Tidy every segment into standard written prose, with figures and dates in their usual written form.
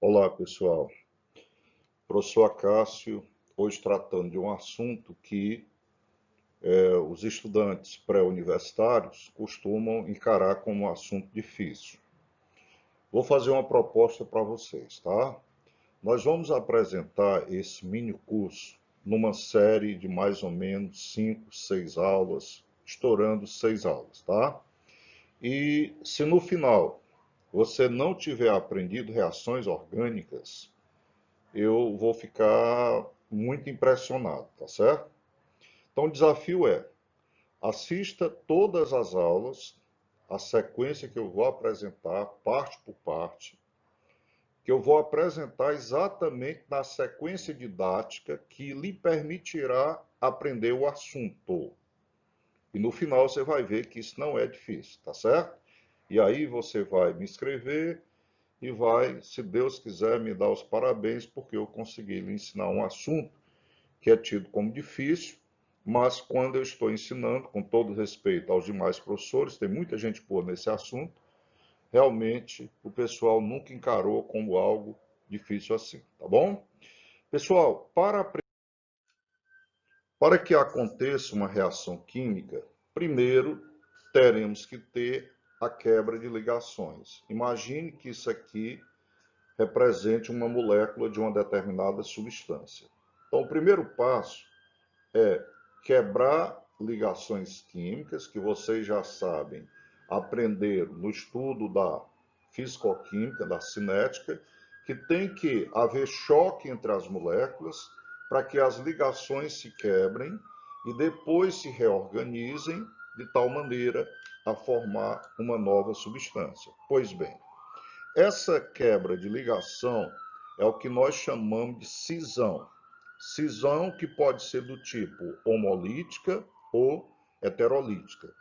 Olá, pessoal. Professor Acácio, hoje tratando de um assunto que os estudantes pré-universitários costumam encarar como um assunto difícil. Vou fazer uma proposta para vocês, tá? Nós vamos apresentar esse mini curso numa série de mais ou menos 5, 6 aulas, estourando 6 aulas, tá? E se no final você não tiver aprendido reações orgânicas, eu vou ficar muito impressionado, tá certo? Então, o desafio é: assista todas as aulas, a sequência que eu vou apresentar, parte por parte, que eu vou apresentar exatamente na sequência didática que lhe permitirá aprender o assunto. E no final você vai ver que isso não é difícil, tá certo? E aí você vai me escrever e vai, se Deus quiser, me dar os parabéns, porque eu consegui lhe ensinar um assunto que é tido como difícil, mas quando eu estou ensinando, com todo respeito aos demais professores, tem muita gente boa nesse assunto, realmente o pessoal nunca encarou como algo difícil assim, tá bom? Pessoal, para que aconteça uma reação química, primeiro teremos que ter a quebra de ligações. Imagine que isso aqui represente uma molécula de uma determinada substância. Então, o primeiro passo é quebrar ligações químicas, que vocês já sabem, aprenderam no estudo da fisicoquímica, da cinética, que tem que haver choque entre as moléculas para que as ligações se quebrem e depois se reorganizem de tal maneira a formar uma nova substância. Pois bem, essa quebra de ligação é o que nós chamamos de cisão. Cisão que pode ser do tipo homolítica ou heterolítica.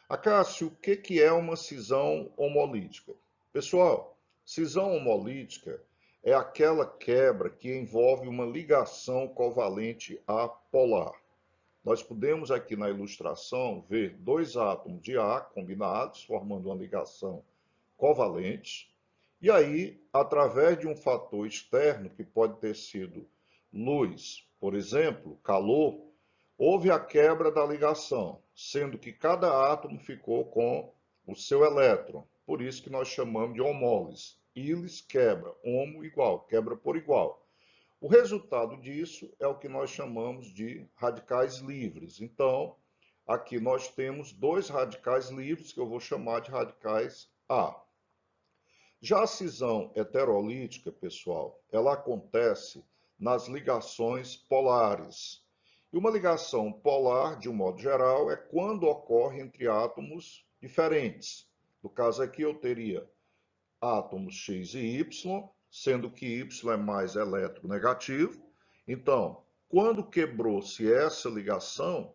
Acácio, o que é uma cisão homolítica? Pessoal, cisão homolítica é aquela quebra que envolve uma ligação covalente apolar. Nós podemos aqui na ilustração ver dois átomos de A combinados, formando uma ligação covalente, e aí, através de um fator externo, que pode ter sido luz, por exemplo, calor, houve a quebra da ligação, sendo que cada átomo ficou com o seu elétron. Por isso que nós chamamos de homólise. Ílis quebra, homo igual, quebra por igual. O resultado disso é o que nós chamamos de radicais livres. Então, aqui nós temos dois radicais livres, que eu vou chamar de radicais A. Já a cisão heterolítica, pessoal, ela acontece nas ligações polares. E uma ligação polar, de um modo geral, é quando ocorre entre átomos diferentes. No caso aqui, eu teria átomos X e Y, sendo que Y é mais eletronegativo. Então, quando quebrou-se essa ligação,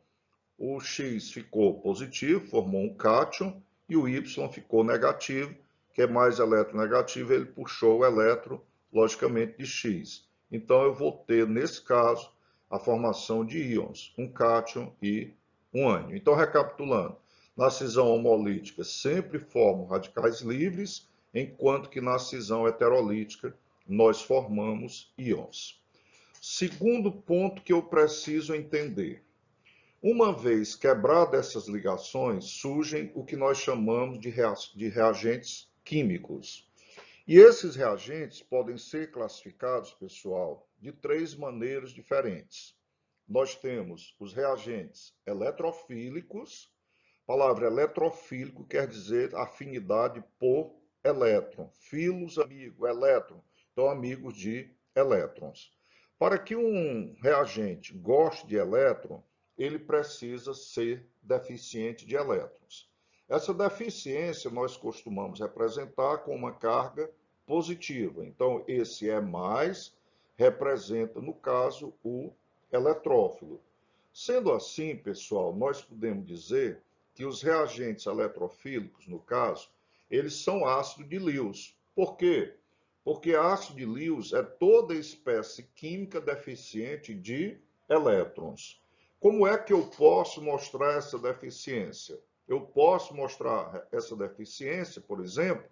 o X ficou positivo, formou um cátion, e o Y ficou negativo, que é mais eletronegativo, ele puxou o elétron, logicamente, de X. Então, eu vou ter, nesse caso, a formação de íons, um cátion e um ânion. Então, recapitulando, na cisão homolítica sempre formam radicais livres, enquanto que na cisão heterolítica nós formamos íons. Segundo ponto que eu preciso entender. Uma vez quebradas essas ligações, surgem o que nós chamamos de reagentes químicos. E esses reagentes podem ser classificados, pessoal, de três maneiras diferentes. Nós temos os reagentes eletrofílicos. A palavra eletrofílico quer dizer afinidade por elétron. Filos, amigo, elétron. Então, amigos de elétrons. Para que um reagente goste de elétron, ele precisa ser deficiente de elétrons. Essa deficiência nós costumamos representar com uma carga positiva. Então, esse E mais representa, no caso, o eletrófilo. Sendo assim, pessoal, nós podemos dizer que os reagentes eletrofílicos, no caso, eles são ácido de Lewis. Por quê? Porque ácido de Lewis é toda espécie química deficiente de elétrons. Como é que eu posso mostrar essa deficiência? Eu posso mostrar essa deficiência, por exemplo,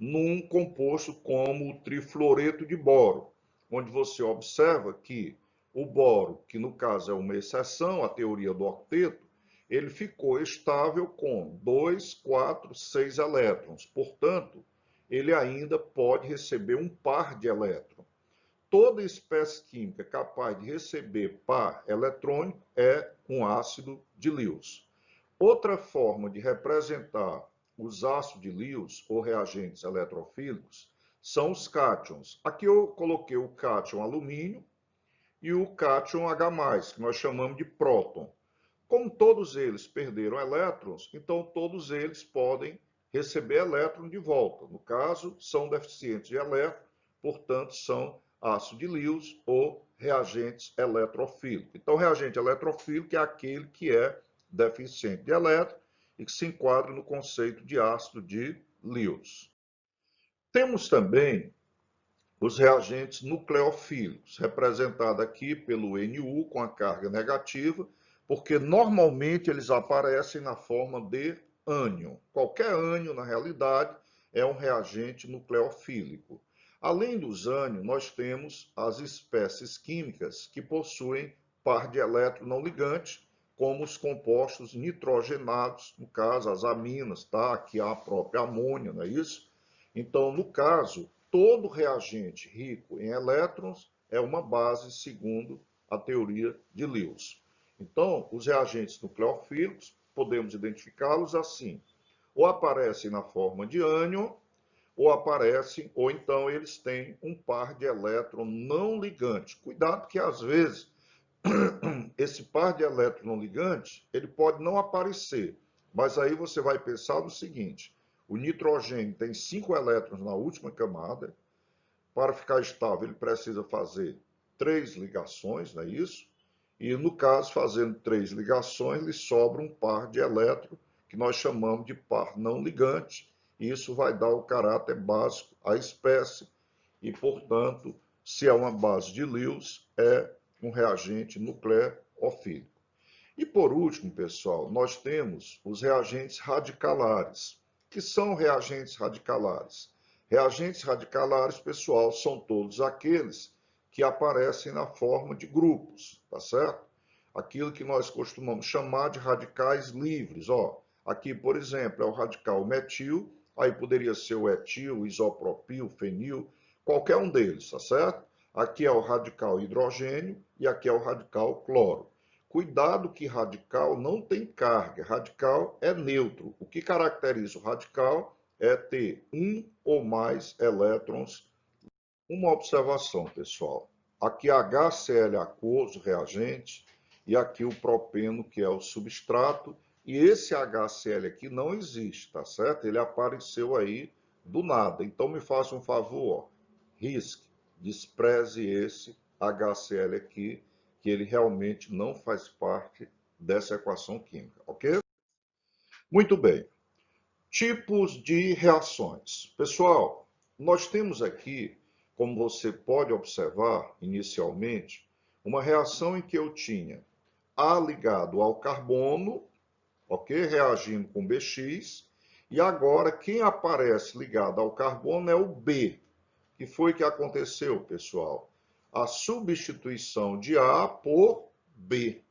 num composto como o trifluoreto de boro, onde você observa que o boro, que no caso é uma exceção à teoria do octeto, ele ficou estável com 2, 4, 6 elétrons. Portanto, ele ainda pode receber um par de elétrons. Toda espécie química capaz de receber par eletrônico é um ácido de Lewis. Outra forma de representar os ácidos de Lewis ou reagentes eletrofílicos são os cátions. Aqui eu coloquei o cátion alumínio e o cátion H+, que nós chamamos de próton. Como todos eles perderam elétrons, então todos eles podem receber elétron de volta. No caso, são deficientes de elétron, portanto, são ácido de Lewis ou reagentes eletrofílicos. Então, reagente eletrofílico é aquele que é deficiente de elétron e que se enquadra no conceito de ácido de Lewis. Temos também os reagentes nucleofílicos, representado aqui pelo Nu com a carga negativa, porque normalmente eles aparecem na forma de ânion. Qualquer ânion, na realidade, é um reagente nucleofílico. Além dos ânions, nós temos as espécies químicas que possuem par de elétron não ligante, como os compostos nitrogenados, no caso, as aminas, tá? Aqui há a própria amônia, não é isso? Então, no caso, todo reagente rico em elétrons é uma base, segundo a teoria de Lewis. Então, os reagentes nucleofílicos, podemos identificá-los assim: ou aparecem na forma de ânion, ou aparecem, ou então eles têm um par de elétron não ligante. Cuidado que às vezes esse par de elétron não ligante, ele pode não aparecer, mas aí você vai pensar no seguinte: o nitrogênio tem 5 elétrons na última camada, para ficar estável ele precisa fazer 3 ligações, não é isso? E no caso, fazendo 3 ligações, lhe sobra um par de elétrons, que nós chamamos de par não ligante, e isso vai dar o caráter básico à espécie, e, portanto, se é uma base de Lewis, é um reagente nucleofílico. E por último, pessoal, nós temos os reagentes radicalares. Que são reagentes radicalares? Reagentes radicalares, pessoal, são todos aqueles que aparecem na forma de grupos, tá certo? Aquilo que nós costumamos chamar de radicais livres. Ó, aqui, por exemplo, é o radical metil, aí poderia ser o etil, isopropil, fenil, qualquer um deles, tá certo? Aqui é o radical hidrogênio e aqui é o radical cloro. Cuidado que radical não tem carga, radical é neutro. O que caracteriza o radical é ter um ou mais elétrons. Uma observação, pessoal. Aqui HCl aquoso, reagente, e aqui o propeno, que é o substrato, e esse HCl aqui não existe, tá certo? Ele apareceu aí do nada. Então me faça um favor, ó, risque, despreze esse HCl aqui, que ele realmente não faz parte dessa equação química, ok? Muito bem. Tipos de reações. Pessoal, nós temos aqui, como você pode observar inicialmente, uma reação em que eu tinha A ligado ao carbono, ok? Reagindo com BX, e agora quem aparece ligado ao carbono é o B. Que foi que aconteceu, pessoal? A substituição de A por B.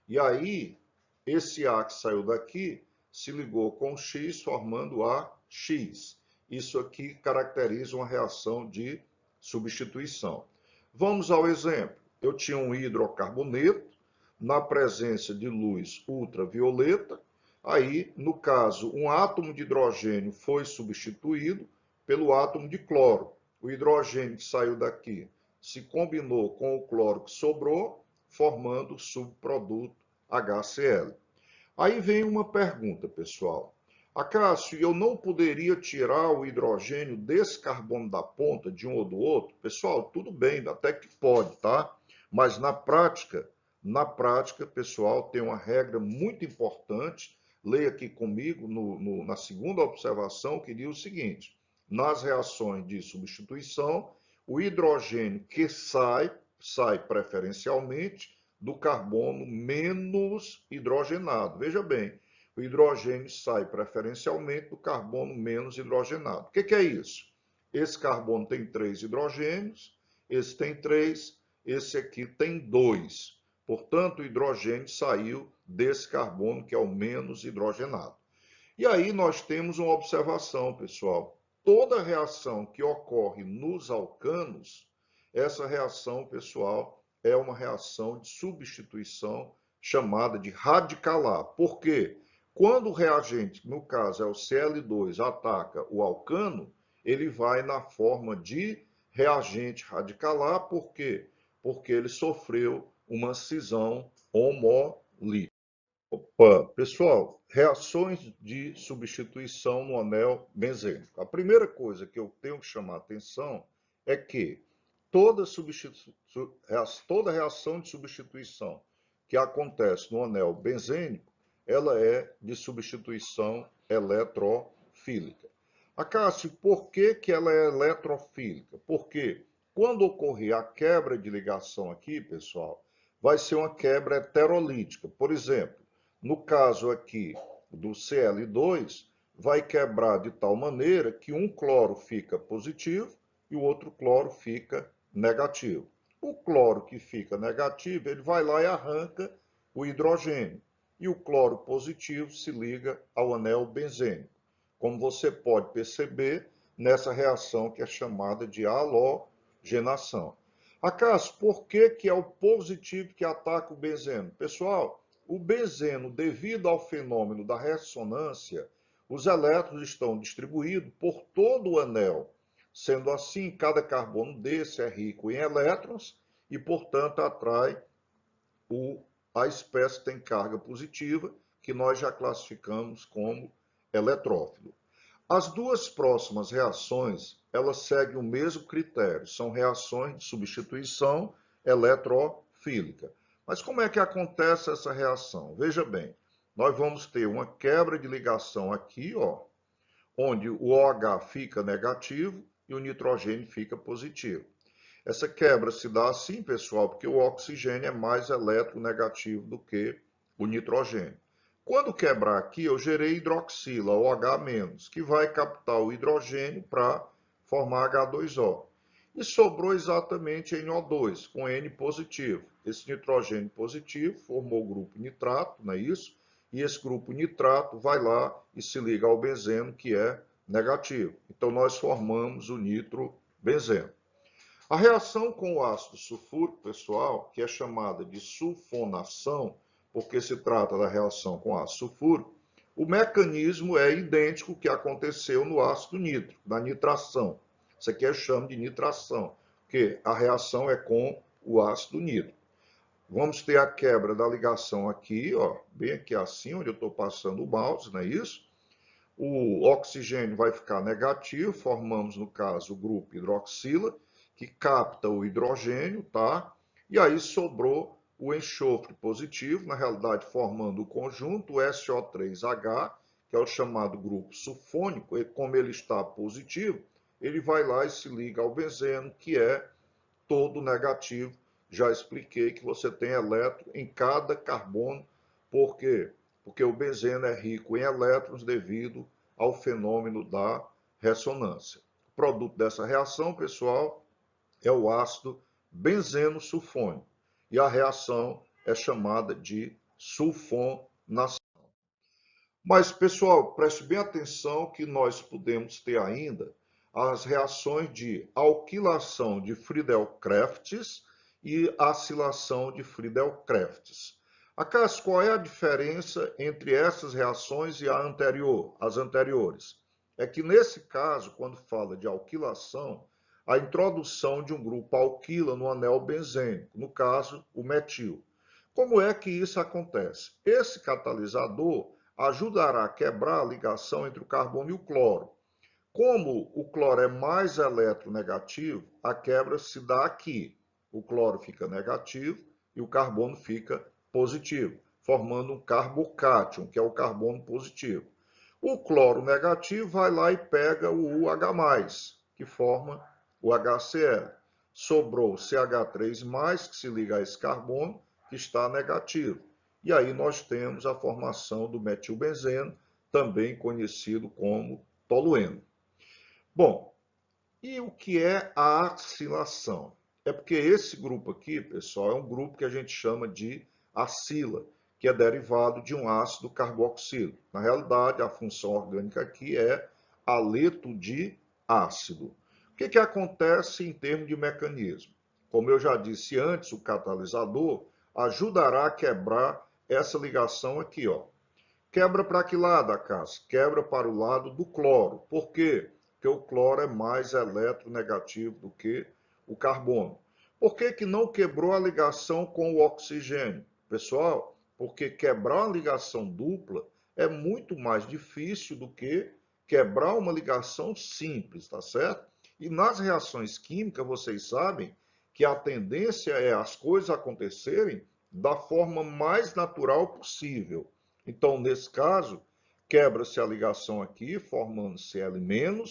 E aí, esse A que saiu daqui se ligou com X, formando AX. Isso aqui caracteriza uma reação de substituição. Vamos ao exemplo. Eu tinha um hidrocarboneto na presença de luz ultravioleta. Aí, no caso, um átomo de hidrogênio foi substituído pelo átomo de cloro. O hidrogênio que saiu daqui se combinou com o cloro que sobrou, formando o subproduto HCl. Aí vem uma pergunta, pessoal. Acácio, eu não poderia tirar o hidrogênio desse carbono da ponta, de um ou do outro? Pessoal, tudo bem, até que pode, tá? Mas na prática, pessoal, tem uma regra muito importante. Leia aqui comigo na segunda observação, que diz o seguinte: nas reações de substituição, o hidrogênio que sai preferencialmente do carbono menos hidrogenado. Veja bem, O hidrogênio sai preferencialmente do carbono menos hidrogenado. O que é isso? Esse carbono tem 3 hidrogênios, esse tem 3, esse aqui tem 2. Portanto, o hidrogênio saiu desse carbono que é o menos hidrogenado. E aí nós temos uma observação, pessoal. Toda reação que ocorre nos alcanos, essa reação, pessoal, é uma reação de substituição chamada de radicalar. Por quê? Quando o reagente, no caso é o Cl2, ataca o alcano, ele vai na forma de reagente radicalar. Por quê? Porque ele sofreu uma cisão homolítica. Opa, pessoal, reações de substituição no anel benzênico. A primeira coisa que eu tenho que chamar a atenção é que toda reação de substituição que acontece no anel benzênico, ela é de substituição eletrofílica. Acácio, por que ela é eletrofílica? Porque quando ocorrer a quebra de ligação aqui, pessoal, vai ser uma quebra heterolítica. Por exemplo, no caso aqui do Cl2, vai quebrar de tal maneira que um cloro fica positivo e o outro cloro fica negativo. O cloro que fica negativo, ele vai lá e arranca o hidrogênio. E o cloro positivo se liga ao anel benzênico. Como você pode perceber nessa reação que é chamada de halogenação. Acácio, por que é o positivo que ataca o benzeno? Pessoal, o benzeno, devido ao fenômeno da ressonância, os elétrons estão distribuídos por todo o anel. Sendo assim, cada carbono desse é rico em elétrons e, portanto, atrai a espécie que tem carga positiva, que nós já classificamos como eletrófilo. As duas próximas reações, elas seguem o mesmo critério, são reações de substituição eletrofílica. Mas como é que acontece essa reação? Veja bem, nós vamos ter uma quebra de ligação aqui, ó, onde o OH fica negativo e o nitrogênio fica positivo. Essa quebra se dá assim, pessoal, porque o oxigênio é mais eletronegativo do que o nitrogênio. Quando quebrar aqui, eu gerei hidroxila, OH-, que vai captar o hidrogênio para formar H2O. E sobrou exatamente NO2, com N positivo. Esse nitrogênio positivo formou o grupo nitrato, não é isso? E esse grupo nitrato vai lá e se liga ao benzeno, que é negativo. Então, nós formamos o nitrobenzeno. A reação com o ácido sulfúrico, pessoal, que é chamada de sulfonação, porque se trata da reação com ácido sulfúrico, o mecanismo é idêntico ao que aconteceu no ácido nítrico, na nitração. Isso aqui eu chamo de nitração, porque a reação é com o ácido nítrico. Vamos ter a quebra da ligação aqui, ó, bem aqui assim, onde eu estou passando o mouse, não é isso? O oxigênio vai ficar negativo, formamos, no caso, o grupo hidroxila, que capta o hidrogênio, tá? E aí sobrou o enxofre positivo, na realidade formando o conjunto, o SO3H, que é o chamado grupo sulfônico, e como ele está positivo, ele vai lá e se liga ao benzeno, que é todo negativo. Já expliquei que você tem elétron em cada carbono. Por quê? Porque o benzeno é rico em elétrons devido ao fenômeno da ressonância. O produto dessa reação, pessoal, é o ácido benzeno sulfônico. E a reação é chamada de sulfonação. Mas, pessoal, preste bem atenção que nós podemos ter ainda as reações de alquilação de Friedel-Crafts e acilação de Friedel-Crafts. Acaso, qual é a diferença entre essas reações e as anteriores? É que, nesse caso, quando fala de alquilação, a introdução de um grupo alquila no anel benzênico, no caso, o metil. Como é que isso acontece? Esse catalisador ajudará a quebrar a ligação entre o carbono e o cloro. Como o cloro é mais eletronegativo, a quebra se dá aqui. O cloro fica negativo e o carbono fica positivo, formando um carbocátion, que é o carbono positivo. O cloro negativo vai lá e pega o UH+, que forma o HCl. Sobrou o CH3+, que se liga a esse carbono, que está negativo. e aí nós temos a formação do metilbenzeno, também conhecido como tolueno. Bom, e o que é a acilação? É porque esse grupo aqui, pessoal, é um grupo que a gente chama de acila, que é derivado de um ácido carboxílico. Na realidade, a função orgânica aqui é haleto de ácido. O que acontece em termos de mecanismo? Como eu já disse antes, o catalisador ajudará a quebrar essa ligação aqui, ó. Quebra para que lado, Acácio? Quebra para o lado do cloro. Por quê? Porque o cloro é mais eletronegativo do que o carbono. Por que que não quebrou a ligação com o oxigênio? Pessoal, porque quebrar uma ligação dupla é muito mais difícil do que quebrar uma ligação simples, tá certo? E nas reações químicas, vocês sabem que a tendência é as coisas acontecerem da forma mais natural possível. Então, nesse caso, quebra-se a ligação aqui, formando Cl-,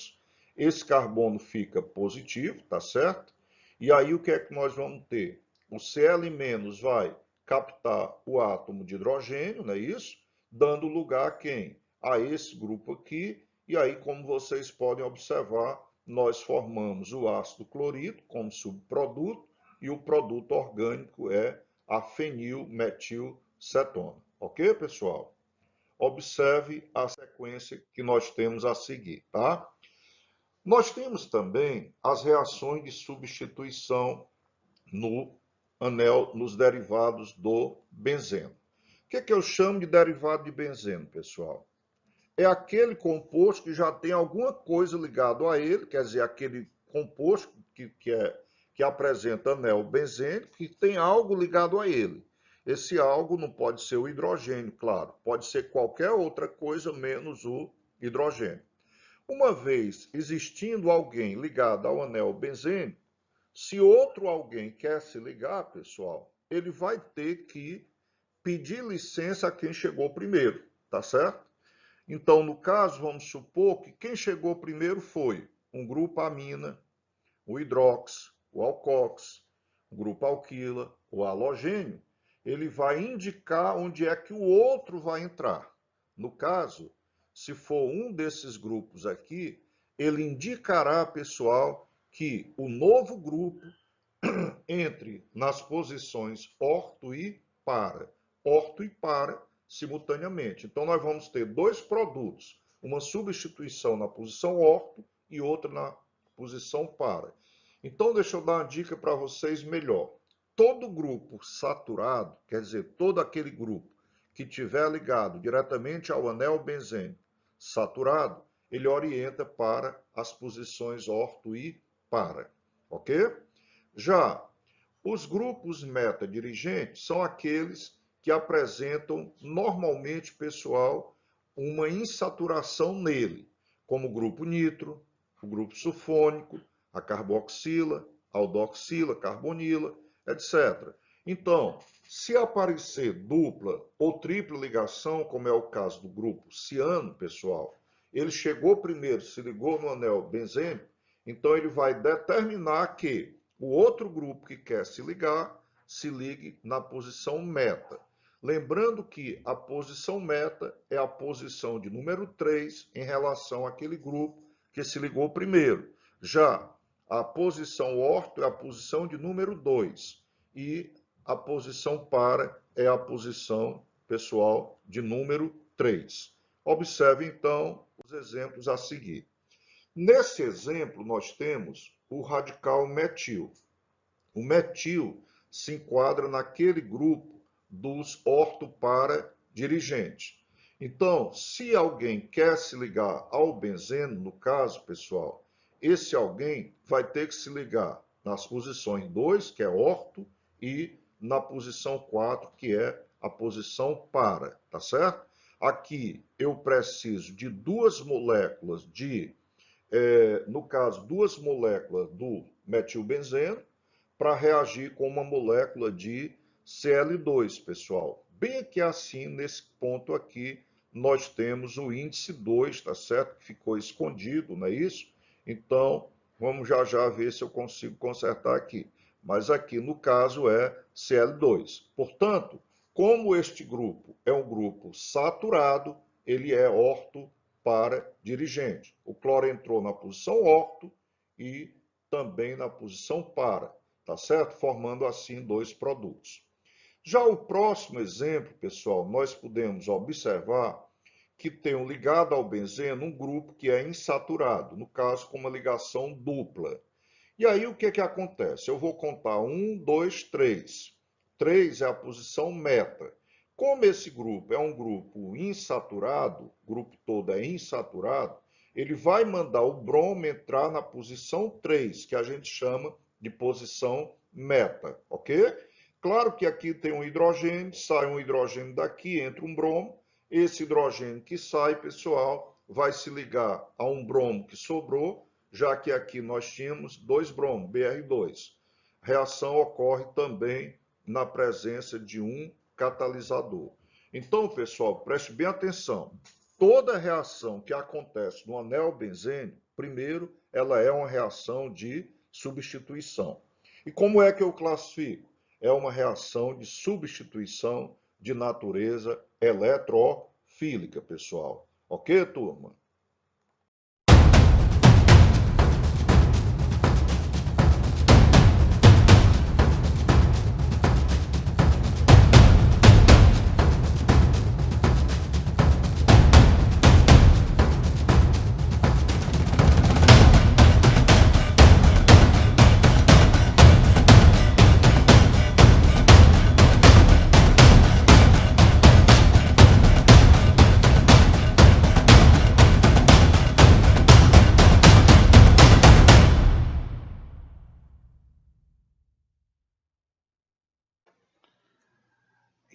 esse carbono fica positivo, tá certo? E aí o que é que nós vamos ter? O Cl- vai captar o átomo de hidrogênio, não é isso? Dando lugar a quem? A esse grupo aqui, e aí, como vocês podem observar, nós formamos o ácido clorídrico como subproduto, e o produto orgânico é a fenilmetilcetona. Ok, pessoal? Observe a sequência que nós temos a seguir, tá? Nós temos também as reações de substituição no anel, nos derivados do benzeno. O que eu chamo de derivado de benzeno, pessoal? É aquele composto que já tem alguma coisa ligado a ele, quer dizer, aquele composto que apresenta anel benzênico, que tem algo ligado a ele. Esse algo não pode ser o hidrogênio, claro, pode ser qualquer outra coisa menos o hidrogênio. Uma vez existindo alguém ligado ao anel benzênico, se outro alguém quer se ligar, pessoal, ele vai ter que pedir licença a quem chegou primeiro, tá certo? Então, no caso, vamos supor que quem chegou primeiro foi um grupo amina, o hidrox, o alcox, o grupo alquila, o halogênio. Ele vai indicar onde é que o outro vai entrar. No caso, se for um desses grupos aqui, ele indicará, pessoal, que o novo grupo entre nas posições orto e para. Orto e para simultaneamente. Então, nós vamos ter dois produtos, uma substituição na posição orto e outra na posição para. Então, deixa eu dar uma dica para vocês melhor. Todo grupo saturado, quer dizer, todo aquele grupo que tiver ligado diretamente ao anel benzênico saturado, ele orienta para as posições orto e para, ok? Já os grupos meta-dirigentes são aqueles que apresentam normalmente, pessoal, uma insaturação nele, como o grupo nitro, o grupo sulfônico, a carboxila, aldoxila, carbonila, etc. Então, se aparecer dupla ou tripla ligação, como é o caso do grupo ciano, pessoal, ele chegou primeiro, se ligou no anel benzênico, então ele vai determinar que o outro grupo que quer se ligar, se ligue na posição meta. Lembrando que a posição meta é a posição de número 3 em relação àquele grupo que se ligou primeiro. Já a posição orto é a posição de número 2 e a posição para é a posição, pessoal, de número 3. Observe, então, os exemplos a seguir. Nesse exemplo, nós temos o radical metil. O metil se enquadra naquele grupo dos ortopara dirigentes. Então, se alguém quer se ligar ao benzeno, no caso, pessoal, esse alguém vai ter que se ligar nas posições 2, que é orto, e na posição 4, que é a posição para, tá certo? Aqui eu preciso de duas moléculas no caso, duas moléculas do metilbenzeno para reagir com uma molécula de Cl2, pessoal. Bem aqui assim, nesse ponto aqui, nós temos o índice 2, tá certo? Que ficou escondido, não é isso? Então, vamos já ver se eu consigo consertar aqui. Mas aqui, no caso, é Cl2. Portanto, Como este grupo é um grupo saturado, ele é orto para dirigente. O cloro entrou na posição orto e também na posição para, tá certo? Formando assim dois produtos. Já o próximo exemplo, pessoal, nós podemos observar que tem um ligado ao benzeno um grupo que é insaturado, no caso com uma ligação dupla. E aí o que acontece? Eu vou contar 1, 2, 3. 3 é a posição meta. Como esse grupo é um grupo insaturado, o grupo todo é insaturado, ele vai mandar o bromo entrar na posição 3, que a gente chama de posição meta, ok? Claro que aqui tem um hidrogênio, sai um hidrogênio daqui, entra um bromo. Esse hidrogênio que sai, pessoal, vai se ligar a um bromo que sobrou, já que aqui nós tínhamos dois bromos, Br2. A reação ocorre também na presença de um catalisador. Então, pessoal, preste bem atenção. Toda reação que acontece no anel benzênico, primeiro, ela é uma reação de substituição. E como é que eu classifico? É uma reação de substituição de natureza eletrofílica, pessoal. Ok, turma?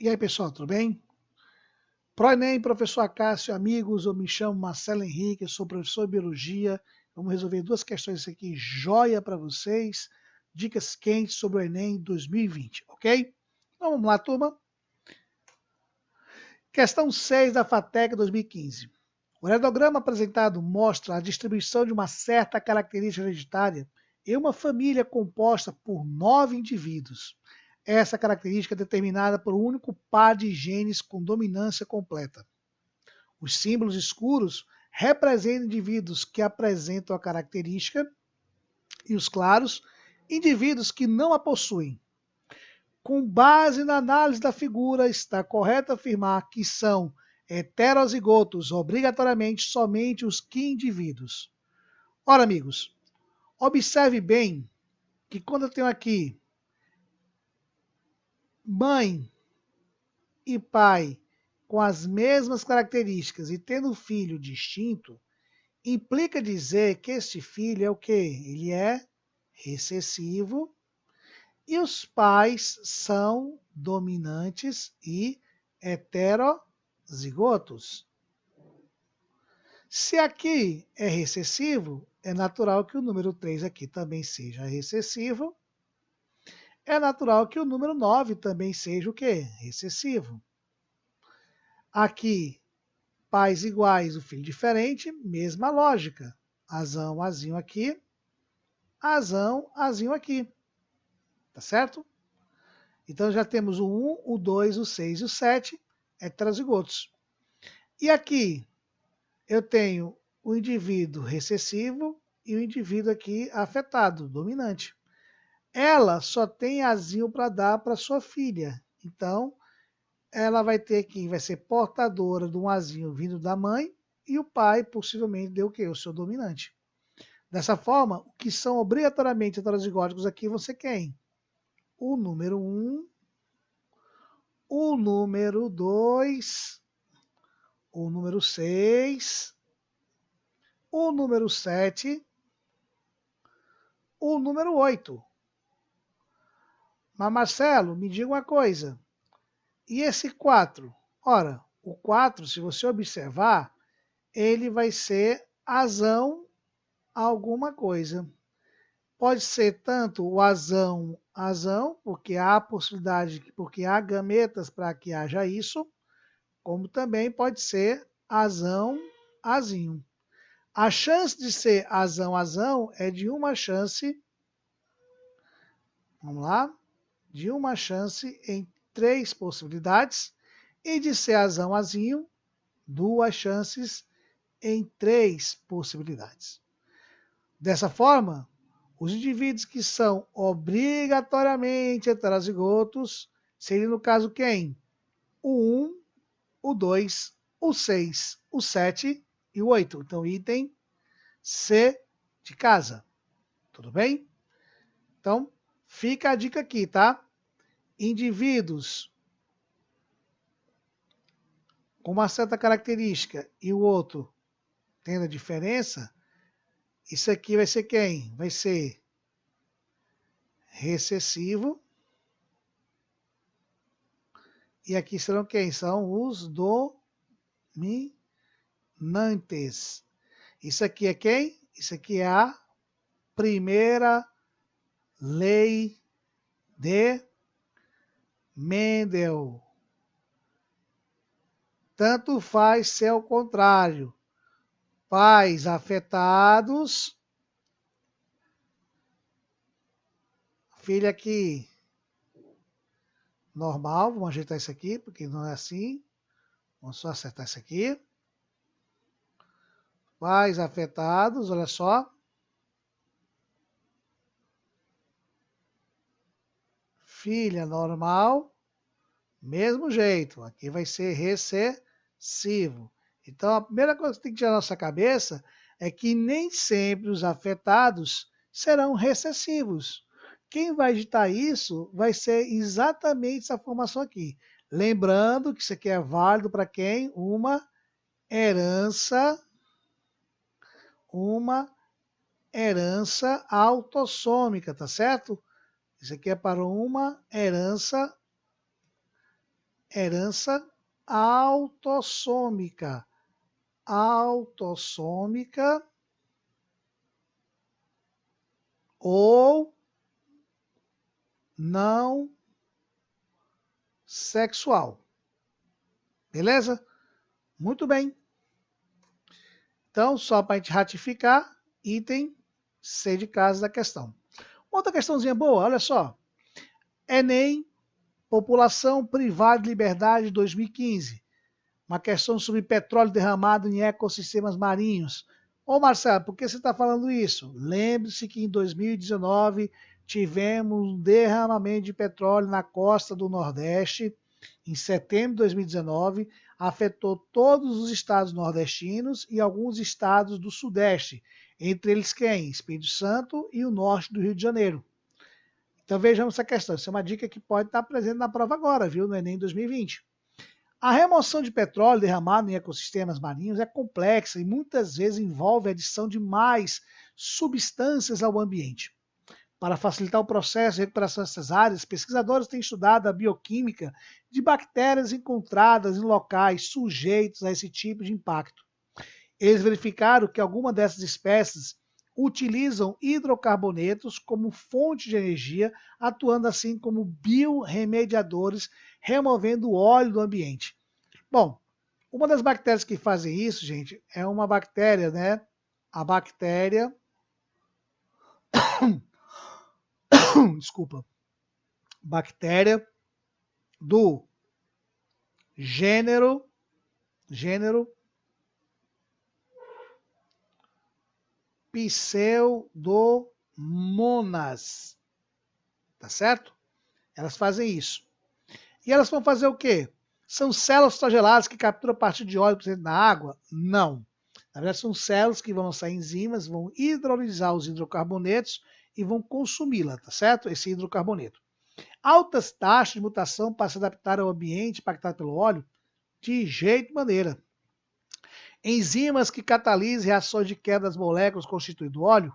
E aí, pessoal, tudo bem? Pro Enem, professor Cássio, amigos, eu me chamo Marcelo Henrique, eu sou professor de Biologia. Vamos resolver duas questões aqui, joia para vocês, dicas quentes sobre o Enem 2020, ok? Então vamos lá, turma. Questão 6 da FATEC 2015. O heredograma apresentado mostra a distribuição de uma certa característica hereditária em uma família composta por 9 indivíduos. Essa característica é determinada por um único par de genes com dominância completa. Os símbolos escuros representam indivíduos que apresentam a característica e os claros, indivíduos que não a possuem. Com base na análise da figura, está correto afirmar que são heterozigotos obrigatoriamente somente os que indivíduos. Ora, amigos, observe bem que quando eu tenho aqui mãe e pai com as mesmas características e tendo filho distinto, implica dizer que este filho é o quê? Ele é recessivo e os pais são dominantes e heterozigotos. Se aqui é recessivo, é natural que o número 3 aqui também seja recessivo. É natural que o número 9 também seja o quê? Recessivo. Aqui, pais iguais, o filho diferente, mesma lógica. Azão, azinho aqui. Azão, azinho aqui. Tá certo? Então já temos o 1, o 2, o 6 e o 7 heterozigotos. E aqui eu tenho o indivíduo recessivo e o indivíduo aqui afetado, dominante. Ela só tem azinho para dar para sua filha. Então, ela vai ter que vai ser portadora de um azinho vindo da mãe e o pai possivelmente deu o quê? O seu dominante. Dessa forma, o que são obrigatoriamente heterozigóticos aqui vão ser quem? O número 1, o número 2, o número 6, o número 7, o número 8. Mas Marcelo, me diga uma coisa. E esse 4? Ora, o 4, se você observar, ele vai ser azão alguma coisa. Pode ser tanto o azão, porque há a possibilidade, porque há gametas para que haja isso, como também pode ser azão, azinho. A chance de ser azão, azão é de uma chance, vamos lá, de uma chance em 3 possibilidades, e de ser azão, azinho, 2 chances em 3 possibilidades. Dessa forma, os indivíduos que são obrigatoriamente heterozigotos seriam, no caso, quem? O 1, o 2, o 6, o 7 e o 8. Então, item C de casa. Tudo bem? Então, fica a dica aqui, tá? Indivíduos com uma certa característica e o outro tendo a diferença, isso aqui vai ser quem? Vai ser recessivo. E aqui serão quem? São os dominantes. Isso aqui é quem? Isso aqui é a primeira lei de Mendel. Tanto faz ser ao contrário. Pais afetados. Filha aqui. Normal. Vamos ajeitar isso aqui, porque não é assim. Vamos só acertar isso aqui. Pais afetados, olha só. Filha normal. Mesmo jeito. Aqui vai ser recessivo. Então, a primeira coisa que tem que tirar da nossa cabeça é que nem sempre os afetados serão recessivos. Quem vai ditar isso vai ser exatamente essa formação aqui. Lembrando que isso aqui é válido para quem? Uma herança autossômica, tá certo? Isso aqui é para uma herança autossômica. Ou não sexual. Beleza? Muito bem. Então, só para a gente ratificar, item C de casa da questão. Outra questãozinha boa, olha só. Enem, População Privada de Liberdade 2015. Uma questão sobre petróleo derramado em ecossistemas marinhos. Ô Marcelo, por que você está falando isso? Lembre-se que em 2019 tivemos um derramamento de petróleo na costa do Nordeste. Em setembro de 2019, afetou todos os estados nordestinos e alguns estados do Sudeste. Entre eles quem? Espírito Santo e o norte do Rio de Janeiro. Então vejamos essa questão. Isso é uma dica que pode estar presente na prova agora, viu? No Enem 2020. A remoção de petróleo derramado em ecossistemas marinhos é complexa e muitas vezes envolve a adição de mais substâncias ao ambiente. Para facilitar o processo de recuperação dessas áreas, pesquisadores têm estudado a bioquímica de bactérias encontradas em locais sujeitos a esse tipo de impacto. Eles verificaram que algumas dessas espécies utilizam hidrocarbonetos como fonte de energia, atuando assim como biorremediadores, removendo o óleo do ambiente. Bom, uma das bactérias que fazem isso, gente, é uma bactéria, né? A bactéria... Desculpa. Bactéria do gênero Pseudomonas. Tá certo? Elas fazem isso. E elas vão fazer o quê? São células flageladas que capturam a partir de óleo presente na água? Não. Na verdade, são células que vão lançar enzimas, vão hidrolisar os hidrocarbonetos e vão consumi-la, tá certo? Esse hidrocarboneto. Altas taxas de mutação para se adaptar ao ambiente impactado pelo óleo? De jeito e maneira. Enzimas que catalisam reações de queda das moléculas constituindo óleo?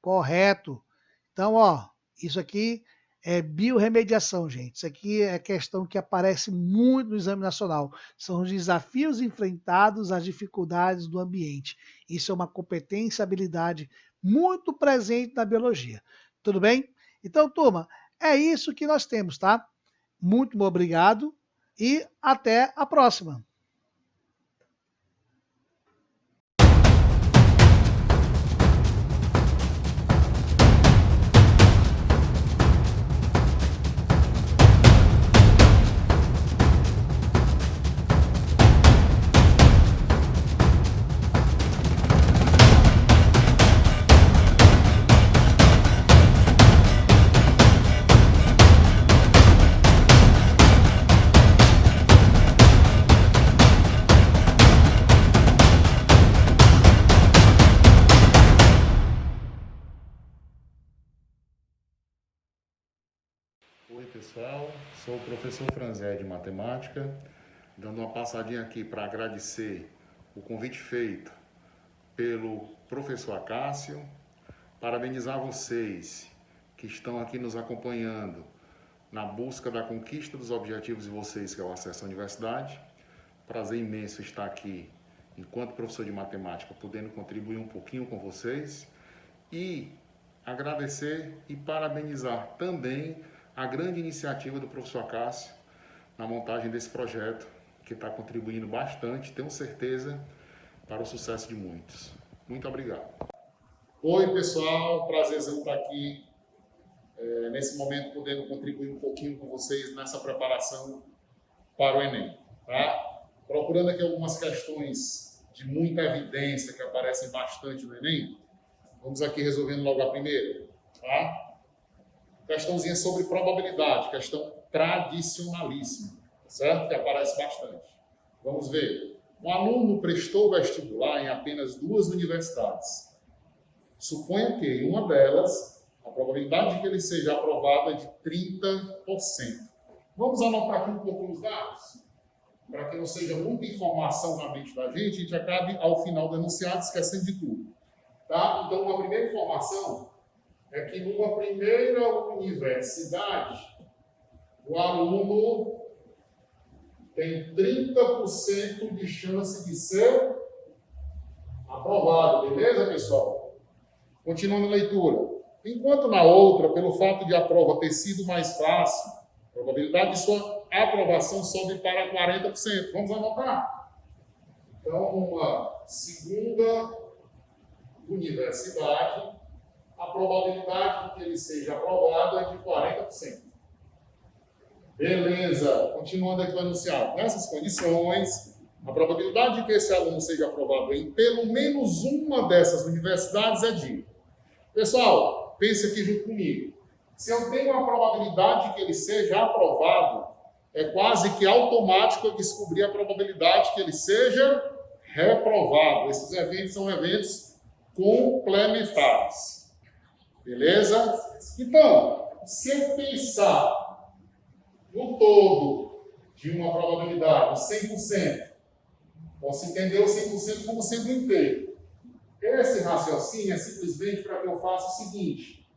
Correto. Então, ó, isso aqui é biorremediação, gente. Isso aqui é questão que aparece muito no Exame Nacional. São os desafios enfrentados às dificuldades do ambiente. Isso é uma competência, habilidade muito presente na biologia. Tudo bem? Então, turma, é isso que nós temos, tá? Muito obrigado e até a próxima. pessoal, sou o professor Franzé de Matemática, dando uma passadinha aqui para agradecer o convite feito pelo professor Acácio, parabenizar vocês que estão aqui nos acompanhando na busca da conquista dos objetivos de vocês, que é o acesso à universidade. Prazer imenso estar aqui, enquanto professor de matemática, podendo contribuir um pouquinho com vocês e agradecer e parabenizar também a grande iniciativa do professor Acácio na montagem desse projeto, que está contribuindo bastante, tenho certeza, para o sucesso de muitos. Muito obrigado. Oi, pessoal, prazerzão estar aqui nesse momento, podendo contribuir um pouquinho com vocês nessa preparação para o Enem, tá? Procurando aqui algumas questões de muita evidência que aparecem bastante no Enem. Vamos aqui resolvendo logo a primeira, tá? Questãozinha sobre probabilidade, questão tradicionalíssima, certo? Que aparece bastante. Vamos ver. Um aluno prestou vestibular em apenas 2 universidades. Suponha que em uma delas, a probabilidade de que ele seja aprovado é de 30%. Vamos anotar aqui um pouquinho os dados, para que não seja muita informação na mente da gente, a gente acabe, ao final do enunciado, esquecendo de tudo. Tá? Então, uma primeira informação é que numa primeira universidade, o aluno tem 30% de chance de ser aprovado. Beleza, pessoal? Continuando a leitura. Enquanto na outra, pelo fato de a prova ter sido mais fácil, a probabilidade de sua aprovação sobe para 40%. Vamos anotar? Então, numa segunda universidade, a probabilidade de que ele seja aprovado é de 40%. Beleza, continuando aqui o enunciado. Nessas condições, a probabilidade de que esse aluno seja aprovado em pelo menos uma dessas universidades é de... Pessoal, pense aqui junto comigo. Se eu tenho a probabilidade de que ele seja aprovado, é quase que automático eu descobrir a probabilidade que ele seja reprovado. Esses eventos são eventos complementares. Beleza? Então, se eu pensar no todo de uma probabilidade, 100%, posso entender o 100% como sendo inteiro. Esse raciocínio é simplesmente para que eu faça o seguinte: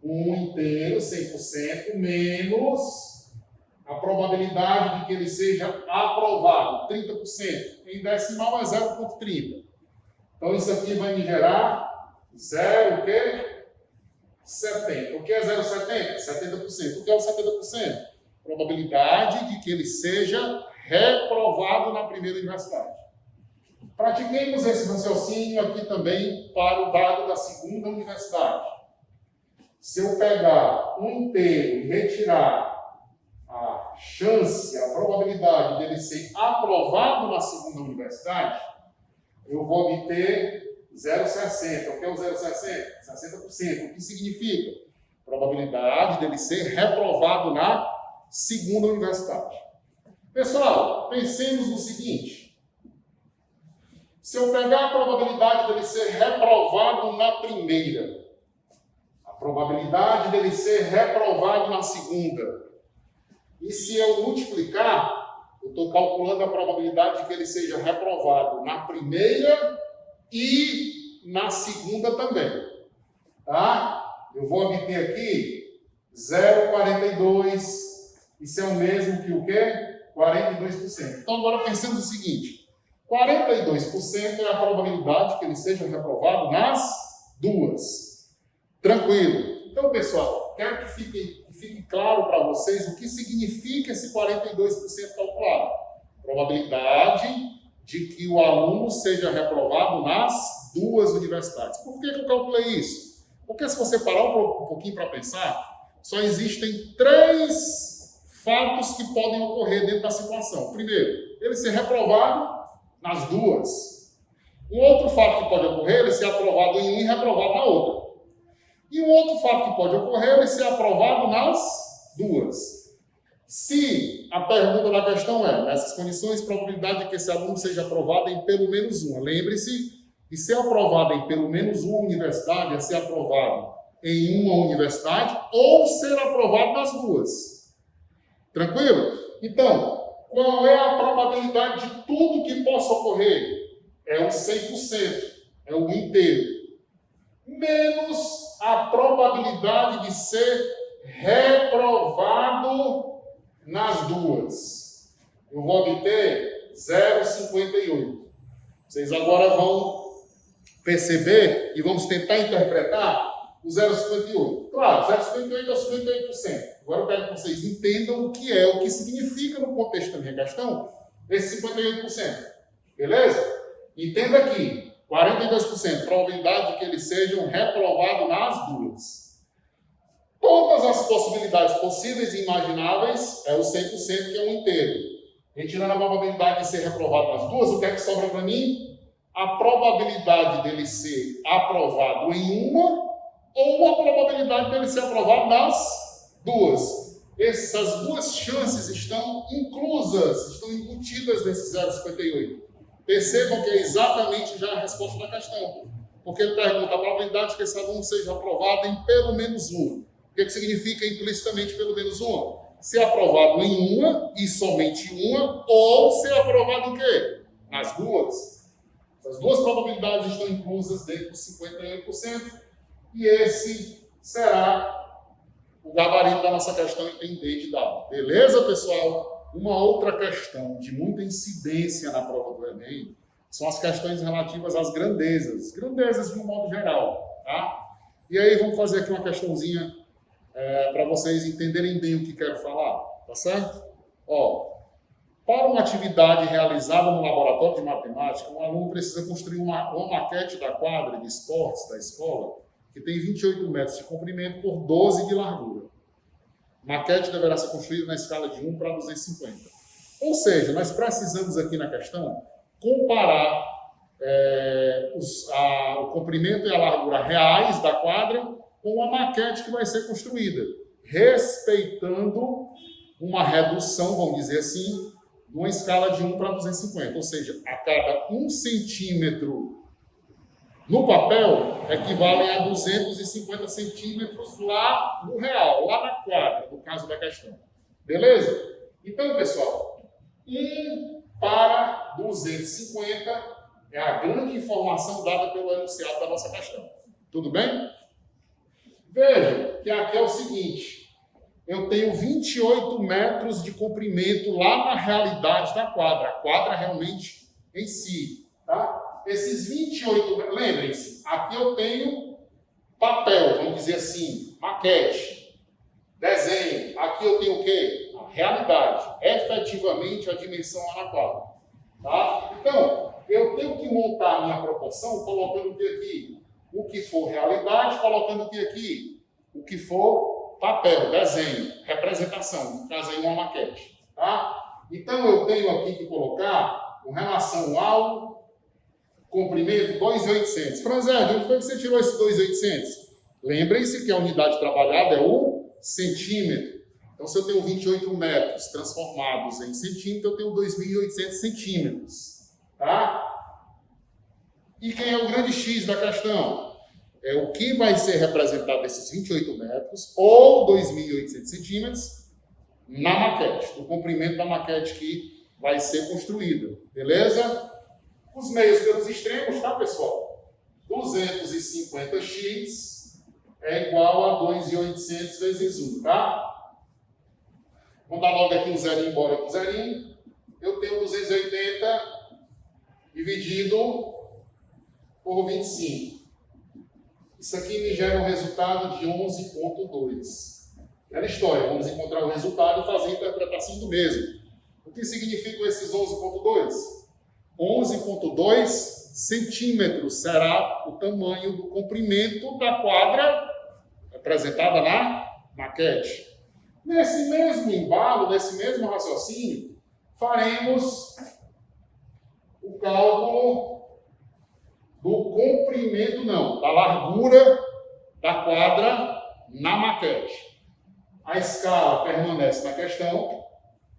um inteiro, 100%, menos a probabilidade de que ele seja aprovado, 30%. Em decimal é 0,30. Então, isso aqui vai me gerar 0, o quê? 70. O que é 0,70? 70%. O que é o 70%? Probabilidade de que ele seja reprovado na primeira universidade. Pratiquemos esse raciocínio aqui também para o dado da segunda universidade. Se eu pegar um inteiro e retirar a chance, a probabilidade dele ser aprovado na segunda universidade, eu vou obter 0,60. O que é o 0,60? 60%. O que significa? Probabilidade dele ser reprovado na segunda universidade. Pessoal, pensemos no seguinte. Se eu pegar a probabilidade dele ser reprovado na primeira, a probabilidade dele ser reprovado na segunda, e se eu multiplicar, eu estou calculando a probabilidade de que ele seja reprovado na primeira e na segunda também. Tá? Eu vou obter aqui 0,42. Isso é o mesmo que o quê? 42%. Então, agora pensemos o seguinte. 42% é a probabilidade que ele seja reprovado nas duas. Tranquilo. Então, pessoal, quero que fique claro para vocês o que significa esse 42% calculado. Probabilidade de que o aluno seja reprovado nas duas universidades. Por que eu calculei isso? Porque se você parar um pouquinho para pensar, só existem 3 fatos que podem ocorrer dentro da situação. Primeiro, ele ser reprovado nas duas. Um outro fato que pode ocorrer, ele ser aprovado em uma e reprovado na outra. E um outro fato que pode ocorrer, ele ser aprovado nas duas. Se a pergunta da questão é, nessas condições, probabilidade de que esse aluno seja aprovado em pelo menos uma. Lembre-se que ser aprovado em pelo menos uma universidade é ser aprovado em uma universidade ou ser aprovado nas duas. Tranquilo? Então, qual é a probabilidade de tudo que possa ocorrer? É o 100%, é o inteiro. Menos a probabilidade de ser reprovado nas duas. Eu vou obter 0,58. Vocês agora vão perceber e vamos tentar interpretar o 0,58. Claro, 0,58 é 58%. Agora eu quero que vocês entendam o que significa no contexto da minha questão, esse 58%. Beleza? Entenda aqui, 42%, probabilidade de que eles sejam reprovados nas duas. Todas as possibilidades possíveis e imagináveis é o 100%, que é o inteiro. Retirando a probabilidade de ser reprovado nas duas, o que é que sobra para mim? A probabilidade dele ser aprovado em uma ou a probabilidade dele ser aprovado nas duas. Essas duas chances estão inclusas, estão embutidas nesse 0,58. Percebam que é exatamente já a resposta da questão. Porque ele pergunta a probabilidade de que esse aluno seja aprovado em pelo menos uma. O que significa implicitamente pelo menos uma? Ser aprovado em uma e somente uma, ou ser aprovado em quê? Nas duas. As duas probabilidades estão inclusas dentro dos 58%, e esse será o gabarito da nossa questão entender de dado. Beleza, pessoal? Uma outra questão de muita incidência na prova do Enem são as questões relativas às grandezas. Grandezas de um modo geral, tá? E aí vamos fazer aqui uma questãozinha para vocês entenderem bem o que quero falar, tá certo? Ó, para uma atividade realizada no laboratório de matemática, um aluno precisa construir uma maquete da quadra de esportes da escola, que tem 28 metros de comprimento por 12 de largura. A maquete deverá ser construída na escala de 1 para 250. Ou seja, nós precisamos aqui na questão comparar o comprimento e a largura reais da quadra com a maquete que vai ser construída, respeitando uma redução, vamos dizer assim, de uma escala de 1 para 250. Ou seja, a cada 1 centímetro no papel equivale a 250 centímetros lá no real, lá na quadra, no caso da questão. Beleza? Então, pessoal, 1 para 250 é a grande informação dada pelo enunciado da nossa questão. Tudo bem? Veja que aqui é o seguinte, eu tenho 28 metros de comprimento lá na realidade da quadra, a quadra realmente em si, tá? Esses 28, lembrem-se, aqui eu tenho papel, vamos dizer assim, maquete, desenho. Aqui eu tenho o quê? A realidade, efetivamente a dimensão lá na quadra. Tá? Então, eu tenho que montar a minha proporção colocando o que aqui? O que for realidade, colocando o que aqui? O que for papel, desenho, representação, no caso aí uma maquete. Tá? Então, eu tenho aqui que colocar com relação ao comprimento 2.800. Franzé, de onde foi que você tirou esse 2.800? Lembrem-se que a unidade trabalhada é o centímetro. Então, se eu tenho 28 metros transformados em centímetro, eu tenho 2.800 centímetros. Tá? E quem é o grande X da questão? É o que vai ser representado desses 28 metros ou 2.800 centímetros na maquete, no comprimento da maquete que vai ser construída. Beleza? Os meios pelos extremos, tá, pessoal? 250x é igual a 2.800 vezes 1, tá? Vamos dar logo aqui um zerinho embora com o zerinho. Eu tenho 280 dividido por 25. Isso aqui me gera um resultado de 11,2. Era história, vamos encontrar o resultado e fazer a interpretação do mesmo. O que significam esses 11,2? 11,2 centímetros será o tamanho do comprimento da quadra apresentada na maquete. Nesse mesmo embalo, nesse mesmo raciocínio, faremos o cálculo do comprimento, da largura da quadra na maquete. A escala permanece na questão,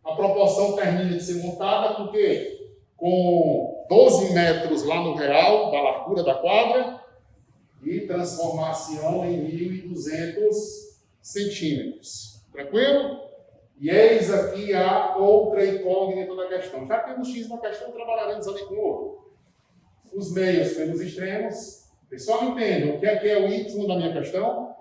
a proporção termina de ser montada com o quê? Com 12 metros lá no real, da largura da quadra, e transformação em 1.200 centímetros. Tranquilo? E eis aqui a outra incógnita da questão. Já temos X na questão, trabalharemos ali com o outro. Os meios pelos extremos. Pessoal, entendam o que é o Y da minha questão?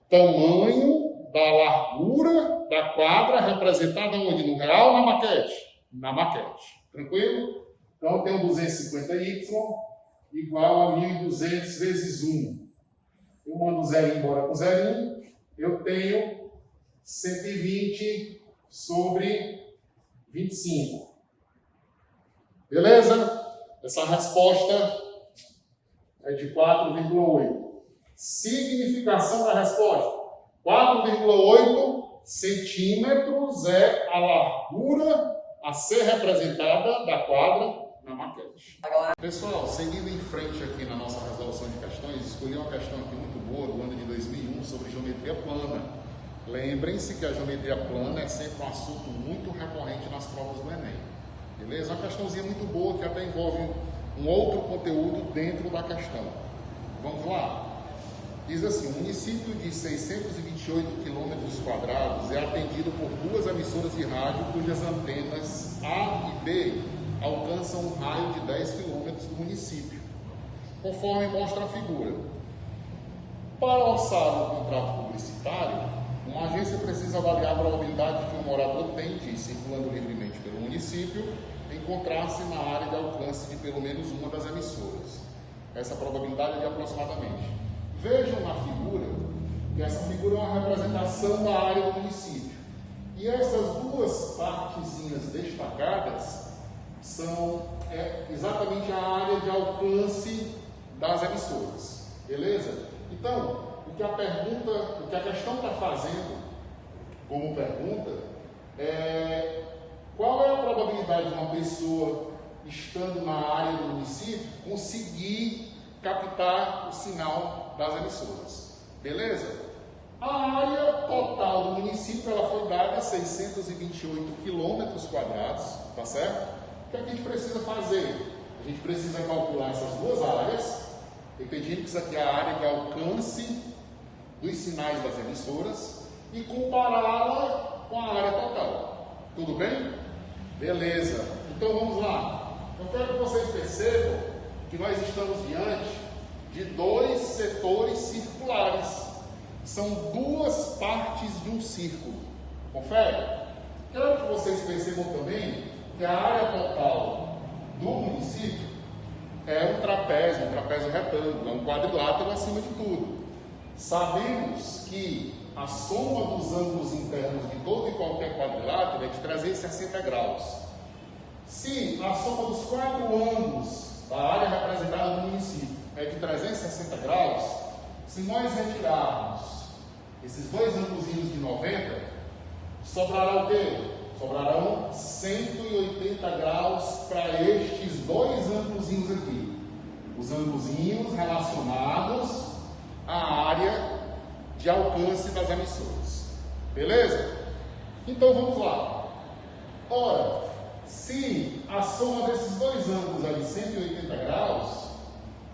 Tamanho da largura da quadra representada onde? No real ou na maquete? Na maquete. Tranquilo? Então, eu tenho 250y igual a 1.200 vezes 1. Eu mando o zerinho embora com o zerinho. Eu tenho 120 sobre 25. Beleza? Essa resposta é de 4,8. Significação da resposta. 4,8 centímetros é a largura a ser representada da quadra na maquete. Pessoal, seguindo em frente aqui na nossa resolução de questões, escolhi uma questão aqui muito boa do ano de 2001 sobre geometria plana. Lembrem-se que a geometria plana é sempre um assunto muito recorrente nas provas do Enem. Beleza? Uma questãozinha muito boa que até envolve um outro conteúdo dentro da questão. Vamos lá? Diz assim, o município de 628 km² é atendido por duas emissoras de rádio cujas antenas A e B alcançam um raio de 10 km do município, conforme mostra a figura. Para orçar um contrato publicitário, uma agência precisa avaliar a probabilidade que um morador tente, circulando livremente pelo município, encontrar-se na área de alcance de pelo menos uma das emissoras. Essa probabilidade é de aproximadamente. Vejam na figura que essa figura é uma representação da área do município. E essas duas partezinhas destacadas são exatamente a área de alcance das emissoras. Beleza? Então, o que a questão está fazendo como pergunta é qual é a probabilidade de uma pessoa estando na área do município conseguir captar o sinal das emissoras. Beleza? A área total do município ela foi dada a 628 km², tá certo? O que a gente precisa fazer? A gente precisa calcular essas duas áreas, repetindo que isso aqui é a área de alcance dos sinais das emissoras e compará-la com a área total. Tudo bem? Beleza. Então vamos lá. Eu quero que vocês percebam que nós estamos diante de dois setores circulares. São duas partes de um círculo. Confere? Quero que vocês percebam também que a área total do município é um trapézio retângulo, é um quadrilátero acima de tudo. Sabemos que a soma dos ângulos internos de todo e qualquer quadrilátero é de 360 graus. Se a soma dos quatro ângulos da área representada no município é de 360 graus, se nós retirarmos esses dois ângulozinhos de 90, sobrará o quê? Sobrarão 180 graus para estes dois ângulozinhos aqui. Os ângulozinhos relacionados à área de alcance das emissoras. Beleza? Então vamos lá. Ora, se a soma desses dois ângulos é de 180 graus,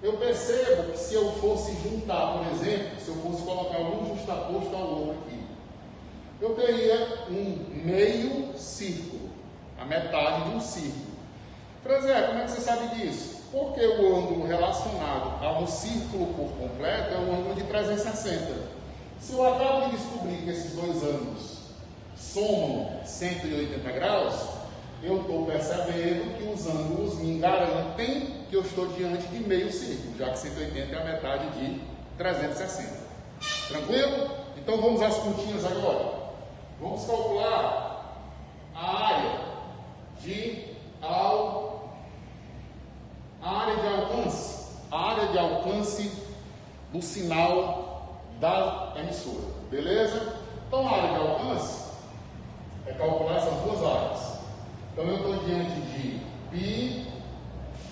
eu percebo que se eu fosse juntar, por exemplo, se eu fosse colocar um justaposto ao outro aqui, eu teria um meio círculo, a metade de um círculo. Franzé, como é que você sabe disso? Porque o ângulo relacionado ao círculo por completo é um ângulo de 360. Se eu acabo de descobrir que esses dois ângulos somam 180 graus, eu estou percebendo que os ângulos me garantem que eu estou diante de meio círculo, já que 180 é a metade de 360. Tranquilo? Então vamos às continhas agora. Vamos calcular a área de alcance. A área de alcance do sinal da emissora. Beleza? Então a área de alcance é calcular essas duas áreas. Então eu estou diante de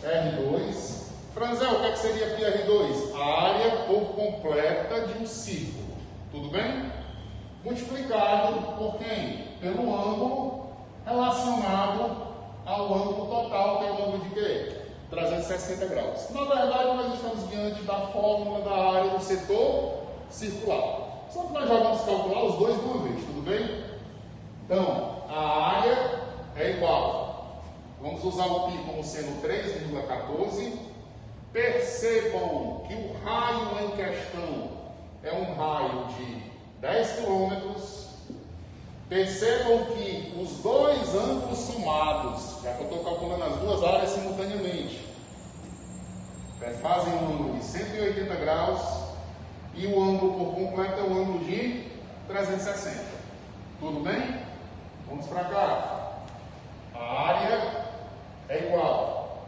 πr2. Franzel, o que seria πr2? A área por completa de um círculo. Tudo bem? Multiplicado por quem? Pelo ângulo relacionado ao ângulo total, que é o ângulo de quê? 360 graus. Na verdade, nós estamos diante da fórmula da área do setor circular. Só que nós já vamos calcular os dois de uma vez, tudo bem? Então, a área é igual. Vamos usar o π como sendo 3,14. Percebam que o raio em questão é um raio de 10 quilômetros. Percebam que os dois ângulos somados, já que eu estou calculando as duas áreas simultaneamente, fazem um ângulo de 180 graus e o ângulo por completo é o ângulo de 360. Tudo bem? Vamos para cá. A área é igual.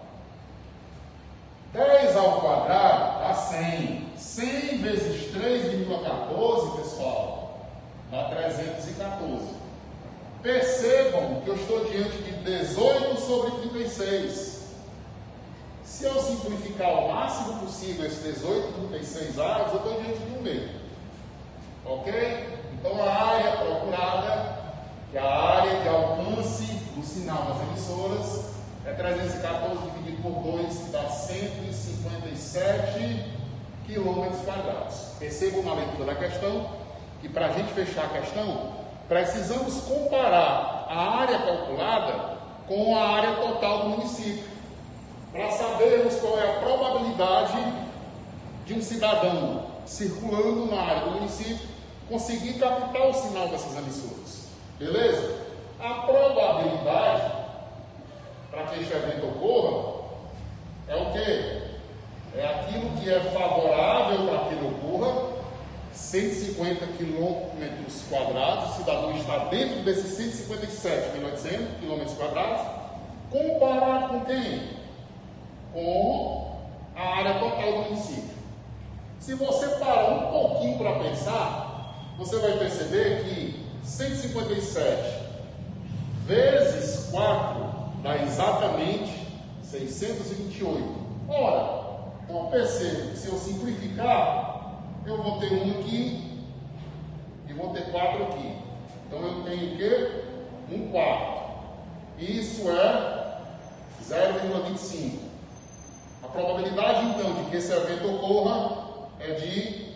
10 ao quadrado dá 100. 100 vezes 3,14, pessoal, dá 314. Percebam que eu estou diante de 18 sobre 36. Se eu simplificar ao máximo possível esse 18 36 áreas, eu estou diante de um meio. Ok? Então a área procurada, que é a área de alcance do sinal das emissoras, é 314 dividido por 2, que dá 157 quilômetros quadrados. Percebam na leitura da questão que para a gente fechar a questão, precisamos comparar a área calculada com a área total do município, para sabermos qual é a probabilidade de um cidadão circulando na área do município conseguir captar o sinal dessas emissoras. Beleza? A probabilidade para que este evento ocorra é o quê? É aquilo que é favorável para que ele ocorra, 150 quilômetros quadrados, o cidadão está dentro desses 157.800 quilômetros quadrados, comparado com quem? Com a área total do município. Se você parar um pouquinho para pensar, você vai perceber que 157 vezes 4 dá exatamente 628. Ora, eu percebo que se eu simplificar, eu vou ter 1 aqui e vou ter 4 aqui. Então eu tenho o quê? 1/4. Isso é 0,25. A probabilidade então de que esse evento ocorra é de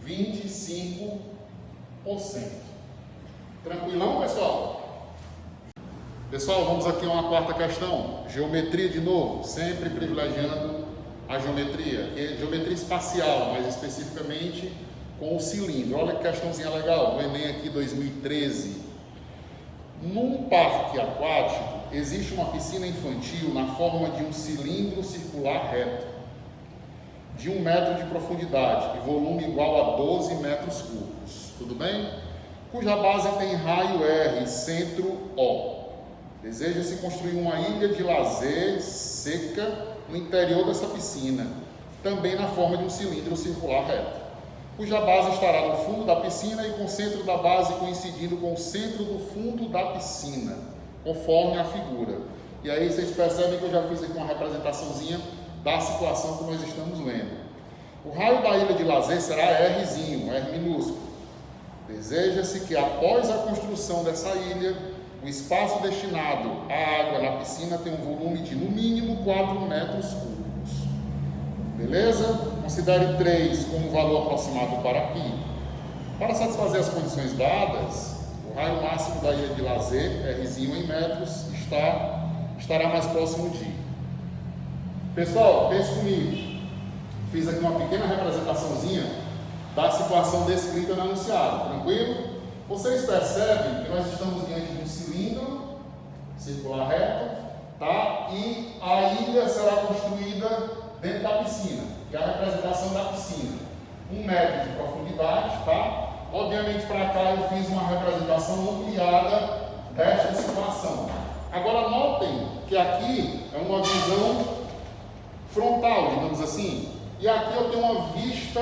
25%. Tranquilão, pessoal? Pessoal, vamos aqui a uma quarta questão. Geometria de novo, sempre privilegiando a geometria, que é geometria espacial, mais especificamente com o cilindro. Olha que questãozinha legal, do Enem aqui 2013. Num parque aquático, existe uma piscina infantil na forma de um cilindro circular reto, de 1 metro de profundidade e volume igual a 12 metros cúbicos. Tudo bem? Cuja base tem raio R e centro O. Deseja-se construir uma ilha de lazer seca no interior dessa piscina, também na forma de um cilindro circular reto, cuja base estará no fundo da piscina e com o centro da base coincidindo com o centro do fundo da piscina, conforme a figura. E aí vocês percebem que eu já fiz aqui uma representaçãozinha da situação que nós estamos lendo. O raio da ilha de lazer será Rzinho, R minúsculo. Deseja-se que após a construção dessa ilha, o espaço destinado à água na piscina tem um volume de no mínimo 4 metros cúbicos. Beleza? Considere 3 como valor aproximado para π. Para satisfazer as condições dadas, o raio máximo da ilha de lazer, Rzinho em metros, estará mais próximo de. Pessoal, pense comigo. Fiz aqui uma pequena representaçãozinha da situação descrita no enunciado. Tranquilo? Vocês percebem que nós estamos diante de um cilindro circular reto, tá? E a ilha será construída dentro da piscina, que é a representação da piscina. 1 metro de profundidade, tá? Obviamente para cá eu fiz uma representação ampliada desta situação. Agora notem que aqui é uma visão frontal, digamos assim, e aqui eu tenho uma vista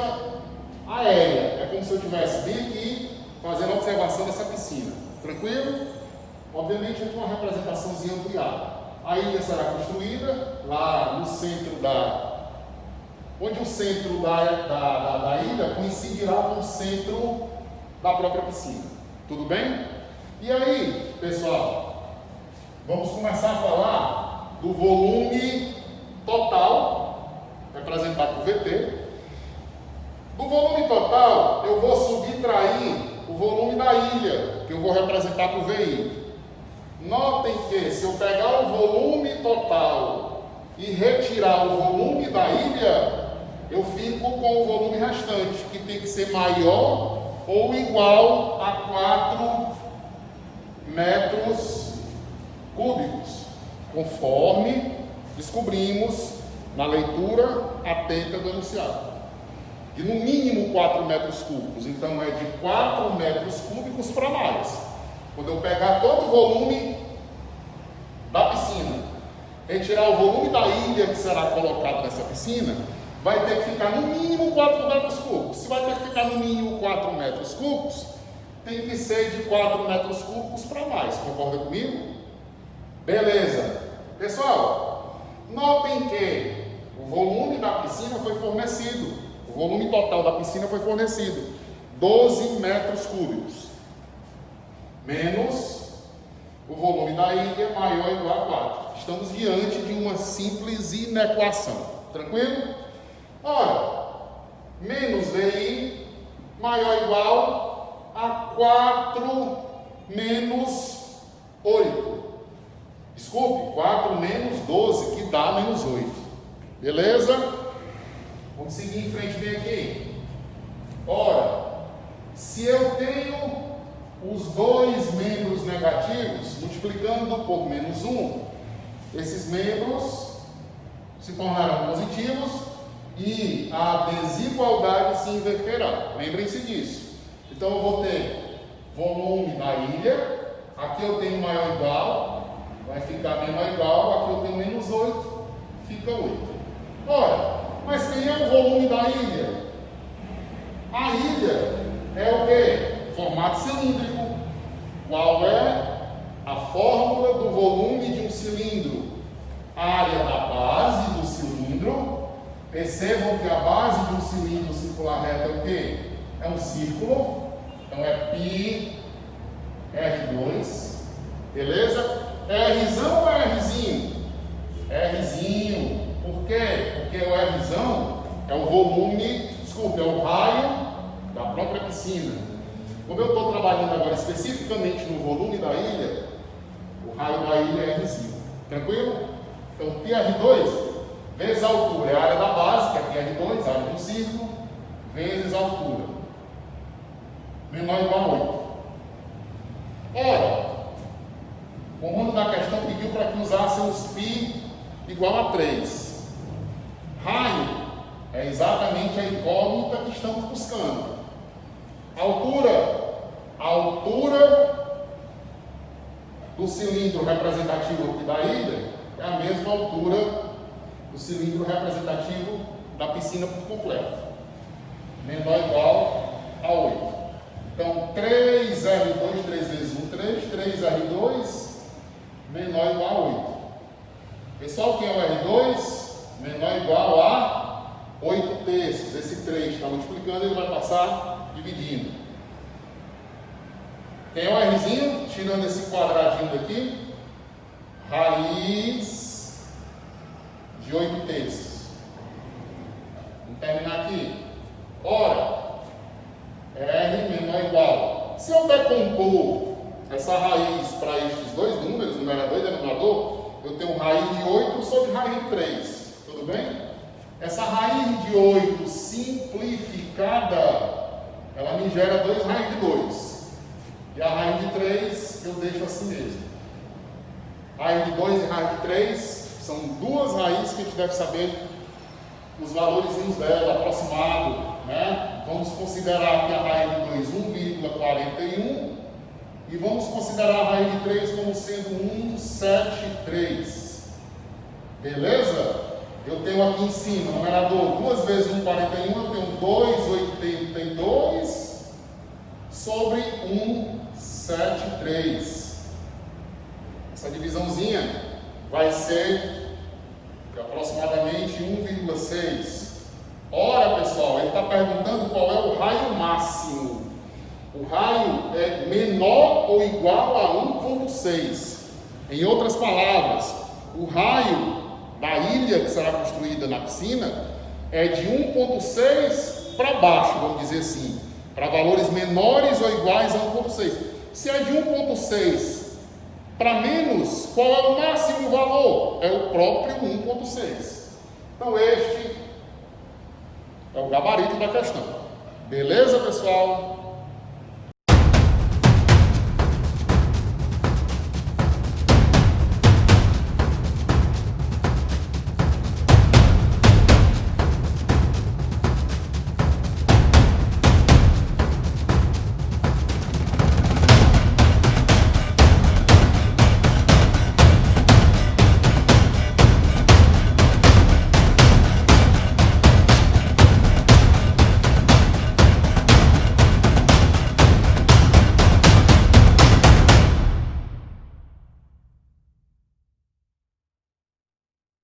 aérea. É como se eu estivesse bem aqui fazendo a observação dessa piscina. Tranquilo? Obviamente aqui uma representaçãozinha ampliada. A ilha será construída lá no centro onde o centro da ilha coincidirá com o centro da própria piscina. Tudo bem? E aí, pessoal, vamos começar a falar do volume total, representado por VT. Do volume total, eu vou subtrair o volume da ilha, que eu vou representar para o VI. Notem que se eu pegar o volume total e retirar o volume da ilha, eu fico com o volume restante, que tem que ser maior ou igual a 4 metros cúbicos, conforme descobrimos na leitura atenta do enunciado. De no mínimo 4 metros cúbicos, então é de 4 metros cúbicos para mais. Quando eu pegar todo o volume da piscina, retirar o volume da ilha que será colocado nessa piscina, vai ter que ficar no mínimo 4 metros cúbicos. Se vai ter que ficar no mínimo 4 metros cúbicos, tem que ser de 4 metros cúbicos para mais. Concorda comigo? Beleza. Pessoal, notem que o volume da piscina foi fornecido. O volume total da piscina foi fornecido. 12 metros cúbicos. Menos o volume da ilha maior ou igual a 4. Estamos diante de uma simples inequação. Tranquilo? Ora, menos VI maior ou igual a 4 menos 8. Desculpe, 4 menos 12, que dá menos 8. Beleza? Vamos seguir em frente bem aqui. Ora, se eu tenho os dois membros negativos, multiplicando por menos 1, esses membros se tornarão positivos e a desigualdade se inverterá. Lembrem-se disso. Então eu vou ter volume da ilha, aqui eu tenho maior ou igual, vai ficar menor ou igual, aqui eu tenho menos 8, fica 8. Ora, mas quem é o volume da ilha? A ilha é o quê? Formato cilíndrico. Qual é a fórmula do volume de um cilindro? Área da base do cilindro. Percebam que a base de um cilindro circular reto é o quê? É um círculo. Então é π R2. Beleza? Rzão ou Rzinho? Rzinho. Por quê? Porque o Rzão é o volume, desculpe, é o raio da própria piscina. Como eu estou trabalhando agora especificamente no volume da ilha, o raio da ilha é Rzinho. Tranquilo? Então, πr2 vezes a altura é a área da base, que é πr2, a área do círculo, vezes a altura. Menor ou igual a 8. Ora, o comando da questão pediu para que usássemos π igual a 3. Raio é exatamente a incógnita que estamos buscando. A altura do cilindro representativo aqui da ilha é a mesma altura do cilindro representativo da piscina por completo. Menor ou igual a 8. Então, 3R2, 3 vezes 1, 3, 3R2, menor ou igual a 8. Pessoal, quem é o R2? Menor ou igual a 8 terços. Esse 3 está multiplicando, ele vai passar dividindo. Quem é o Rzinho? Tirando esse quadradinho daqui. Raiz de 8 terços. Vamos terminar aqui. Ora, R menor ou igual. Se eu decompor essa raiz para estes dois números, numerador e denominador, eu tenho raiz de 8 sobre raiz de 3. Tudo bem? Essa raiz de 8 simplificada, ela me gera 2 raiz de 2. E a raiz de 3 eu deixo assim mesmo. Raiz de 2 e raiz de 3 são duas raízes que a gente deve saber os valores dela, aproximado, né? Vamos considerar que a raiz de 2 1,41 e vamos considerar a raiz de 3 como sendo 173. Beleza? Eu tenho aqui em cima, no numerador, 2 vezes 1,41, eu tenho 2,82 sobre 1,73. Essa divisãozinha vai ser aproximadamente 1,6. Ora, pessoal, ele está perguntando qual é o raio máximo. O raio é menor ou igual a 1,6. Em outras palavras, o raio da ilha que será construída na piscina é de 1,6 para baixo, vamos dizer assim, para valores menores ou iguais a 1,6. Se é de 1,6 para menos, qual é o máximo valor? É o próprio 1,6. Então, este é o gabarito da questão. Beleza, pessoal?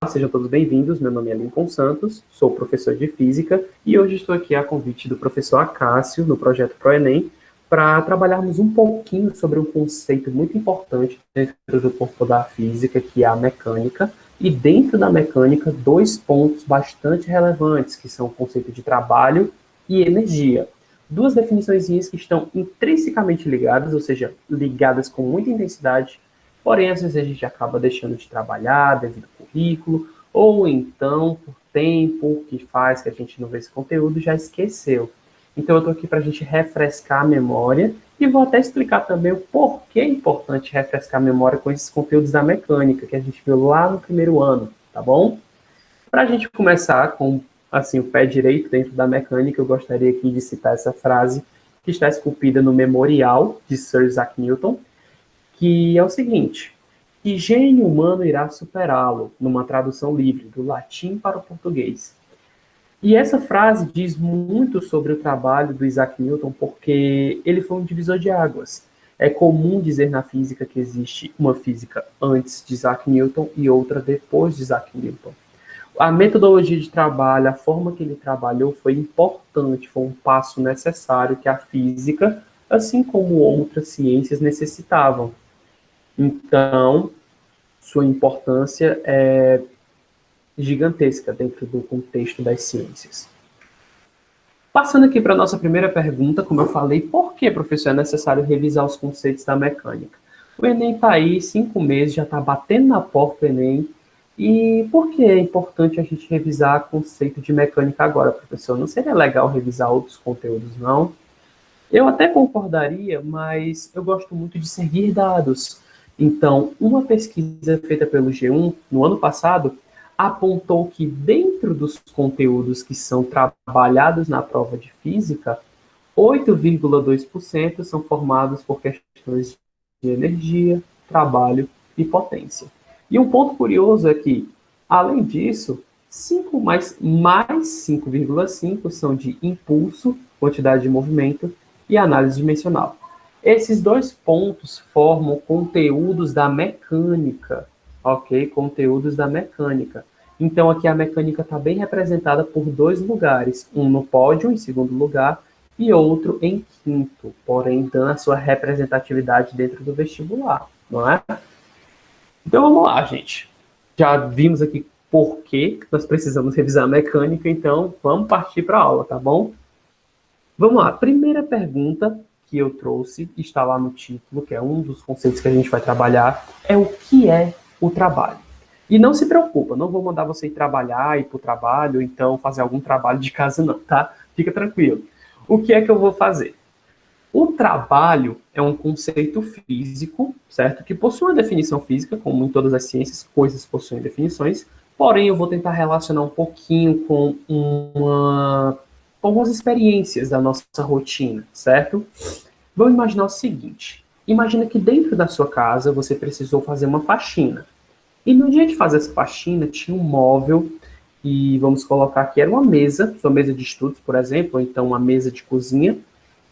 Sejam todos bem-vindos, meu nome é Lincoln Santos, sou professor de Física e hoje estou aqui a convite do professor Acácio, no projeto ProEnem, para trabalharmos um pouquinho sobre um conceito muito importante dentro do corpo da física, que é a mecânica, e dentro da mecânica, dois pontos bastante relevantes, que são o conceito de trabalho e energia. Duas definições que estão intrinsecamente ligadas, ou seja, ligadas com muita intensidade. Porém, às vezes a gente acaba deixando de trabalhar devido ao currículo, ou então, por tempo que faz que a gente não vê esse conteúdo, já esqueceu. Então, eu estou aqui para a gente refrescar a memória e vou até explicar também o porquê é importante refrescar a memória com esses conteúdos da mecânica que a gente viu lá no primeiro ano, tá bom? Para a gente começar com assim, o pé direito dentro da mecânica, eu gostaria aqui de citar essa frase que está esculpida no Memorial de Sir Isaac Newton, que é o seguinte: que gênio humano irá superá-lo, numa tradução livre, do latim para o português. E essa frase diz muito sobre o trabalho do Isaac Newton, porque ele foi um divisor de águas. É comum dizer na física que existe uma física antes de Isaac Newton e outra depois de Isaac Newton. A metodologia de trabalho, a forma que ele trabalhou foi importante, foi um passo necessário que a física, assim como outras ciências, necessitavam. Então, sua importância é gigantesca dentro do contexto das ciências. Passando aqui para a nossa primeira pergunta, como eu falei, por que, professor, é necessário revisar os conceitos da mecânica? O Enem está aí, 5 meses, já está batendo na porta o Enem. E por que é importante a gente revisar o conceito de mecânica agora, professor? Não seria legal revisar outros conteúdos, não? Eu até concordaria, mas eu gosto muito de seguir dados. Então, uma pesquisa feita pelo G1 no ano passado apontou que dentro dos conteúdos que são trabalhados na prova de física, 8,2% são formados por questões de energia, trabalho e potência. E um ponto curioso é que, além disso, 5,5% são de impulso, quantidade de movimento e análise dimensional. Esses dois pontos formam conteúdos da mecânica, ok? Conteúdos da mecânica. Então, aqui a mecânica está bem representada por dois lugares, um no pódio, em segundo lugar, e outro em quinto, porém dando a sua representatividade dentro do vestibular, não é? Então, vamos lá, gente. Já vimos aqui por que nós precisamos revisar a mecânica, então vamos partir para a aula, tá bom? Vamos lá. Primeira pergunta que eu trouxe, está lá no título, que é um dos conceitos que a gente vai trabalhar, é o que é o trabalho. E não se preocupa, não vou mandar você ir trabalhar, ir para o trabalho, ou então fazer algum trabalho de casa não, tá? Fica tranquilo. O que é que eu vou fazer? O trabalho é um conceito físico, certo? Que possui uma definição física, como em todas as ciências, coisas possuem definições, porém eu vou tentar relacionar um pouquinho com algumas experiências da nossa rotina, certo? Vamos imaginar o seguinte: imagina que dentro da sua casa você precisou fazer uma faxina. E no dia de fazer essa faxina tinha um móvel, e vamos colocar aqui, era uma mesa, sua mesa de estudos, por exemplo, ou então uma mesa de cozinha,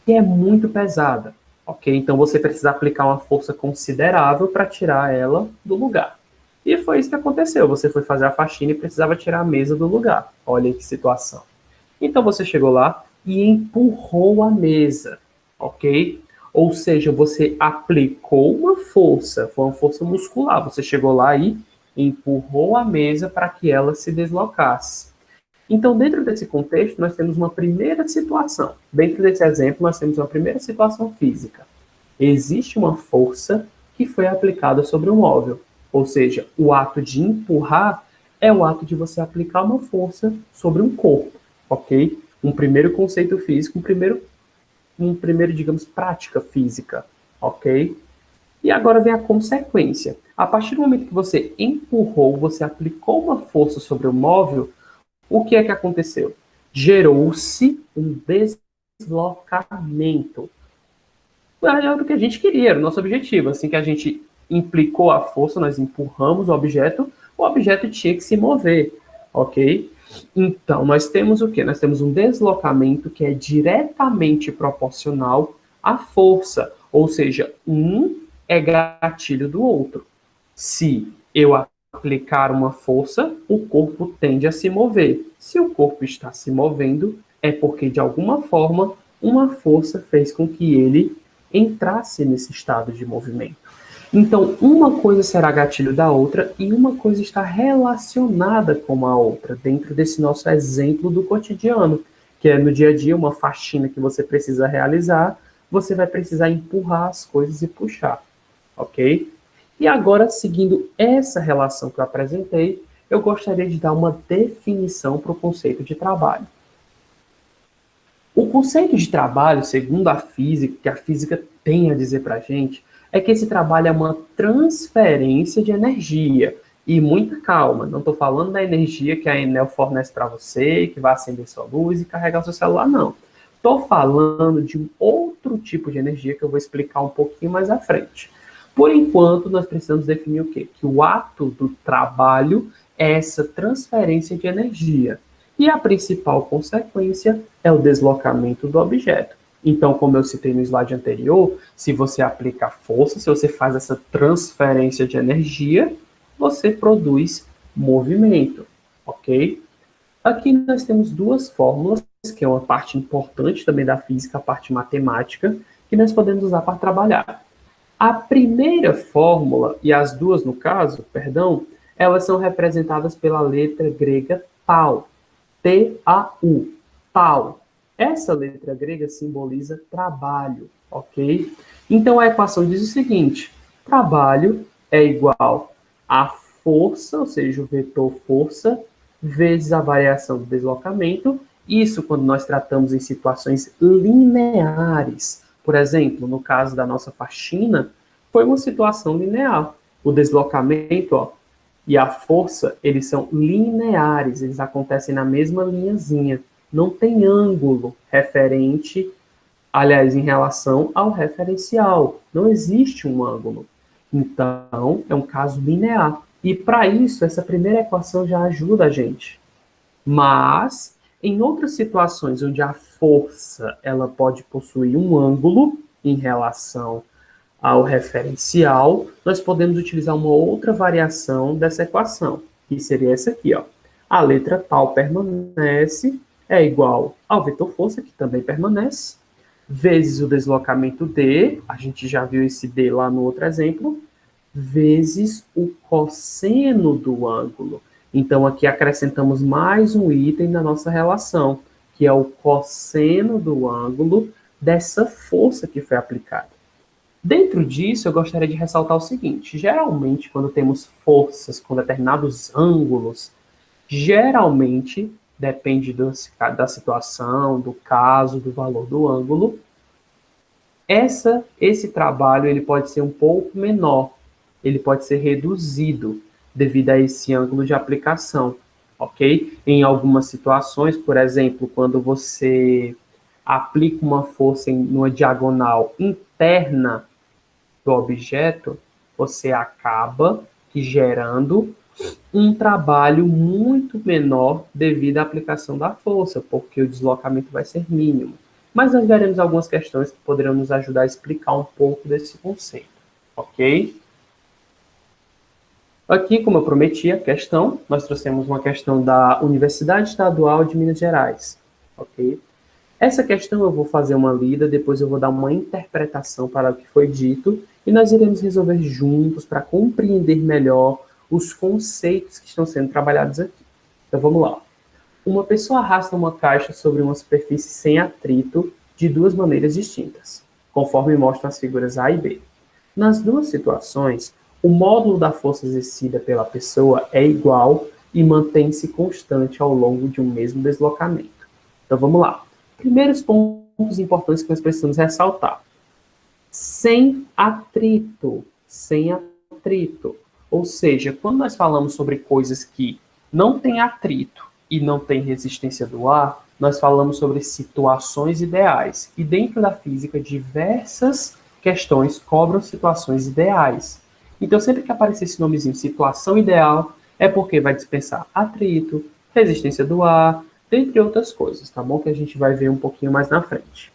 que é muito pesada, ok? Então você precisa aplicar uma força considerável para tirar ela do lugar. E foi isso que aconteceu, você foi fazer a faxina e precisava tirar a mesa do lugar. Olha que situação. Então você chegou lá e empurrou a mesa, ok? Ou seja, você aplicou uma força, foi uma força muscular. Você chegou lá e empurrou a mesa para que ela se deslocasse. Então, dentro desse contexto, nós temos uma primeira situação. Dentro desse exemplo, nós temos uma primeira situação física. Existe uma força que foi aplicada sobre o móvel. Ou seja, o ato de empurrar é o ato de você aplicar uma força sobre um corpo, ok? Um primeiro conceito físico, um primeiro, digamos, prática física, ok? E agora vem a consequência. A partir do momento que você empurrou, você aplicou uma força sobre o móvel, o que é que aconteceu? Gerou-se um deslocamento. Era o que a gente queria, era o nosso objetivo. Assim que a gente implicou a força, nós empurramos o objeto tinha que se mover, ok? Então, nós temos o quê? Nós temos um deslocamento que é diretamente proporcional à força, ou seja, um é gatilho do outro. Se eu aplicar uma força, o corpo tende a se mover. Se o corpo está se movendo, é porque, de alguma forma, uma força fez com que ele entrasse nesse estado de movimento. Então, uma coisa será gatilho da outra e uma coisa está relacionada com a outra, dentro desse nosso exemplo do cotidiano, que é no dia a dia uma faxina que você precisa realizar, você vai precisar empurrar as coisas e puxar, ok? E agora, seguindo essa relação que eu apresentei, eu gostaria de dar uma definição para o conceito de trabalho. O conceito de trabalho, segundo a física, que a física tem a dizer para a gente, é que esse trabalho é uma transferência de energia. E muita calma, não estou falando da energia que a Enel fornece para você, que vai acender sua luz e carregar seu celular, não. Estou falando de um outro tipo de energia que eu vou explicar um pouquinho mais à frente. Por enquanto, nós precisamos definir o quê? Que o ato do trabalho é essa transferência de energia. E a principal consequência é o deslocamento do objeto. Então, como eu citei no slide anterior, se você aplica força, se você faz essa transferência de energia, você produz movimento, ok? Aqui nós temos duas fórmulas, que é uma parte importante também da física, a parte matemática, que nós podemos usar para trabalhar. A primeira fórmula, e as duas no caso, perdão, elas são representadas pela letra grega tau, T-A-U, tau. Essa letra grega simboliza trabalho, ok? Então a equação diz o seguinte: trabalho é igual a força, ou seja, o vetor força, vezes a variação do deslocamento. Isso quando nós tratamos em situações lineares. Por exemplo, no caso da nossa faxina, foi uma situação linear. O deslocamento, e a força, eles são lineares, eles acontecem na mesma linhazinha. Não tem ângulo referente, aliás, em relação ao referencial. Não existe um ângulo. Então, é um caso linear. E para isso, essa primeira equação já ajuda a gente. Mas, em outras situações onde a força ela pode possuir um ângulo em relação ao referencial, nós podemos utilizar uma outra variação dessa equação, que seria essa aqui, ó. A letra tau permanece, é igual ao vetor força, que também permanece, vezes o deslocamento D, a gente já viu esse D lá no outro exemplo, vezes o cosseno do ângulo. Então, aqui acrescentamos mais um item na nossa relação, que é o cosseno do ângulo dessa força que foi aplicada. Dentro disso, eu gostaria de ressaltar o seguinte: geralmente, quando temos forças com determinados ângulos, geralmente, depende da situação, do caso, do valor do ângulo, esse trabalho ele pode ser um pouco menor, ele pode ser reduzido devido a esse ângulo de aplicação, ok? Em algumas situações, por exemplo, quando você aplica uma força numa diagonal interna do objeto, você acaba gerando um trabalho muito menor devido à aplicação da força, porque o deslocamento vai ser mínimo. Mas nós veremos algumas questões que poderão nos ajudar a explicar um pouco desse conceito, ok? Aqui, como eu prometi, a questão, nós trouxemos uma questão da Universidade Estadual de Minas Gerais, ok? Essa questão eu vou fazer uma lida, depois eu vou dar uma interpretação para o que foi dito, e nós iremos resolver juntos para compreender melhor os conceitos que estão sendo trabalhados aqui. Então vamos lá. Uma pessoa arrasta uma caixa sobre uma superfície sem atrito de duas maneiras distintas. conforme mostram as figuras A e B. Nas duas situações, o módulo da força exercida pela pessoa é igual e mantém-se constante ao longo de um mesmo deslocamento. Então vamos lá. Primeiros pontos importantes que nós precisamos ressaltar. Sem atrito. Sem atrito. Ou seja, quando nós falamos sobre coisas que não têm atrito e não têm resistência do ar, nós falamos sobre situações ideais. E dentro da física, diversas questões cobram situações ideais. Então, sempre que aparecer esse nomezinho, situação ideal, é porque vai dispensar atrito, resistência do ar, dentre outras coisas, tá bom? Que a gente vai ver um pouquinho mais na frente.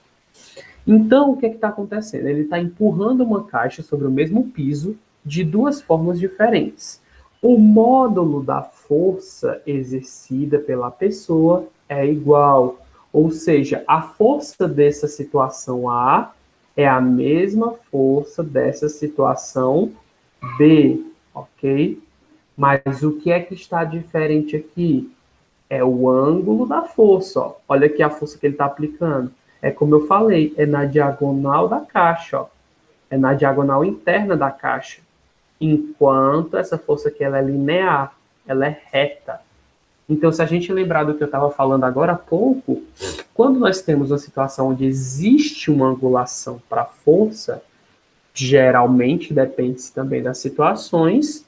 Então, o que é que está acontecendo? Ele está empurrando uma caixa sobre o mesmo piso de duas formas diferentes. O módulo da força exercida pela pessoa é igual, ou seja, a força dessa situação A é a mesma força dessa situação B, ok? Mas o que é que está diferente aqui? É o ângulo da força, ó. Olha aqui a força que ele está aplicando. É como eu falei, é na diagonal da caixa, ó. É na diagonal interna da caixa. Enquanto essa força aqui ela é linear, ela é reta. Então, se a gente lembrar do que eu estava falando agora há pouco, quando nós temos uma situação onde existe uma angulação para a força, geralmente, depende também das situações,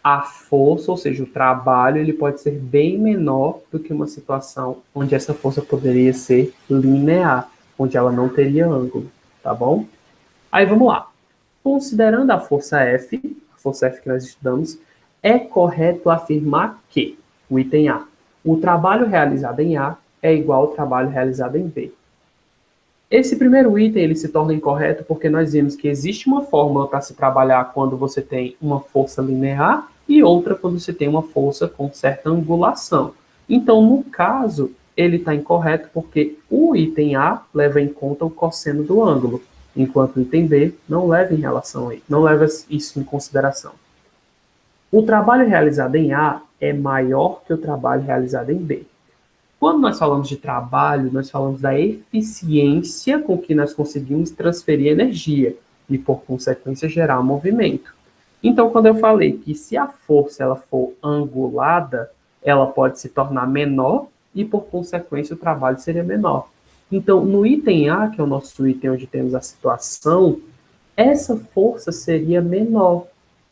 a força, ou seja, o trabalho, ele pode ser bem menor do que uma situação onde essa força poderia ser linear, onde ela não teria ângulo, tá bom? Aí vamos lá. Considerando a força F que nós estudamos, é correto afirmar que, o item A, o trabalho realizado em A é igual ao trabalho realizado em B. Esse primeiro item ele se torna incorreto porque nós vimos que existe uma fórmula para se trabalhar quando você tem uma força linear e outra quando você tem uma força com certa angulação. Então, no caso, ele está incorreto porque o item A leva em conta o cosseno do ângulo, enquanto o item B não leva isso em consideração. O trabalho realizado em A é maior que o trabalho realizado em B. Quando nós falamos de trabalho, nós falamos da eficiência com que nós conseguimos transferir energia e, por consequência, gerar movimento. Então, quando eu falei que se a força ela for angulada, ela pode se tornar menor e, por consequência, o trabalho seria menor. Então, no item A, que é o nosso item onde temos a situação, essa força seria menor.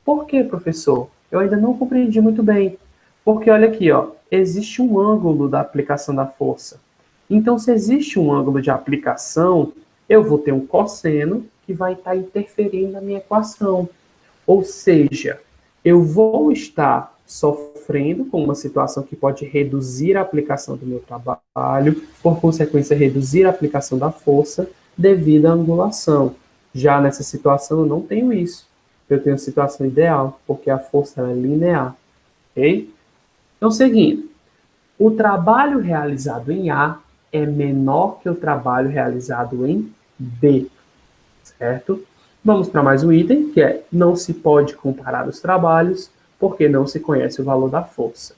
Por quê, professor? Eu ainda não compreendi muito bem. Porque olha aqui, ó, existe um ângulo da aplicação da força. Então, se existe um ângulo de aplicação, eu vou ter um cosseno que vai estar interferindo na minha equação. Ou seja, eu vou estar sofrendo com uma situação que pode reduzir a aplicação do meu trabalho, por consequência, reduzir a aplicação da força devido à angulação. Já nessa situação, eu não tenho isso. Eu tenho a situação ideal, porque a força é linear. Ok? Então, seguindo, o trabalho realizado em A é menor que o trabalho realizado em B, certo? Vamos para mais um item, que é não se pode comparar os trabalhos, porque não se conhece o valor da força.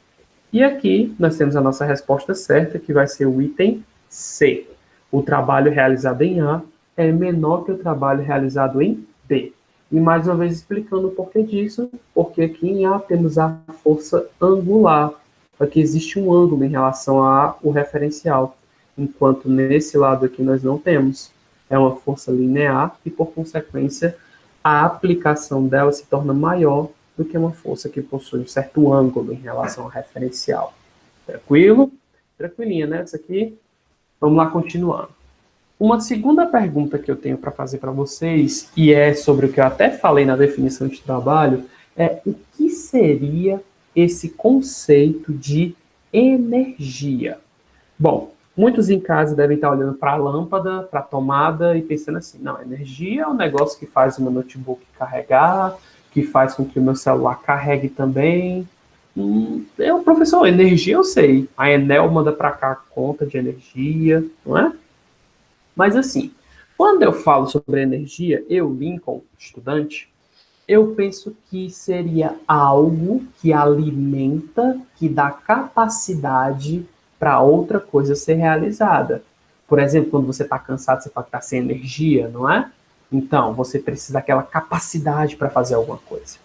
E aqui nós temos a nossa resposta certa, que vai ser o item C. O trabalho realizado em A é menor que o trabalho realizado em B. E mais uma vez explicando o porquê disso, porque aqui em A temos a força angular. Aqui existe um ângulo em relação ao referencial, enquanto nesse lado aqui nós não temos. É uma força linear e, por consequência, a aplicação dela se torna maior do que uma força que possui um certo ângulo em relação ao referencial. Tranquilo? Tranquilinha, né? Isso aqui. Vamos lá, continuando. Uma segunda pergunta que eu tenho para fazer para vocês, e é sobre o que eu até falei na definição de trabalho, é o que seria esse conceito de energia? Bom, muitos em casa devem estar olhando para a lâmpada, para a tomada e pensando assim, não, energia é um negócio que faz o meu notebook carregar, que faz com que o meu celular carregue também. Professor, energia eu sei. A Enel manda para cá a conta de energia, não é? Mas assim, quando eu falo sobre energia, eu, Lincoln, estudante, eu penso que seria algo que alimenta, que dá capacidade para outra coisa ser realizada. Por exemplo, quando você está cansado, você fala que está sem energia, não é? Então, você precisa daquela capacidade para fazer alguma coisa.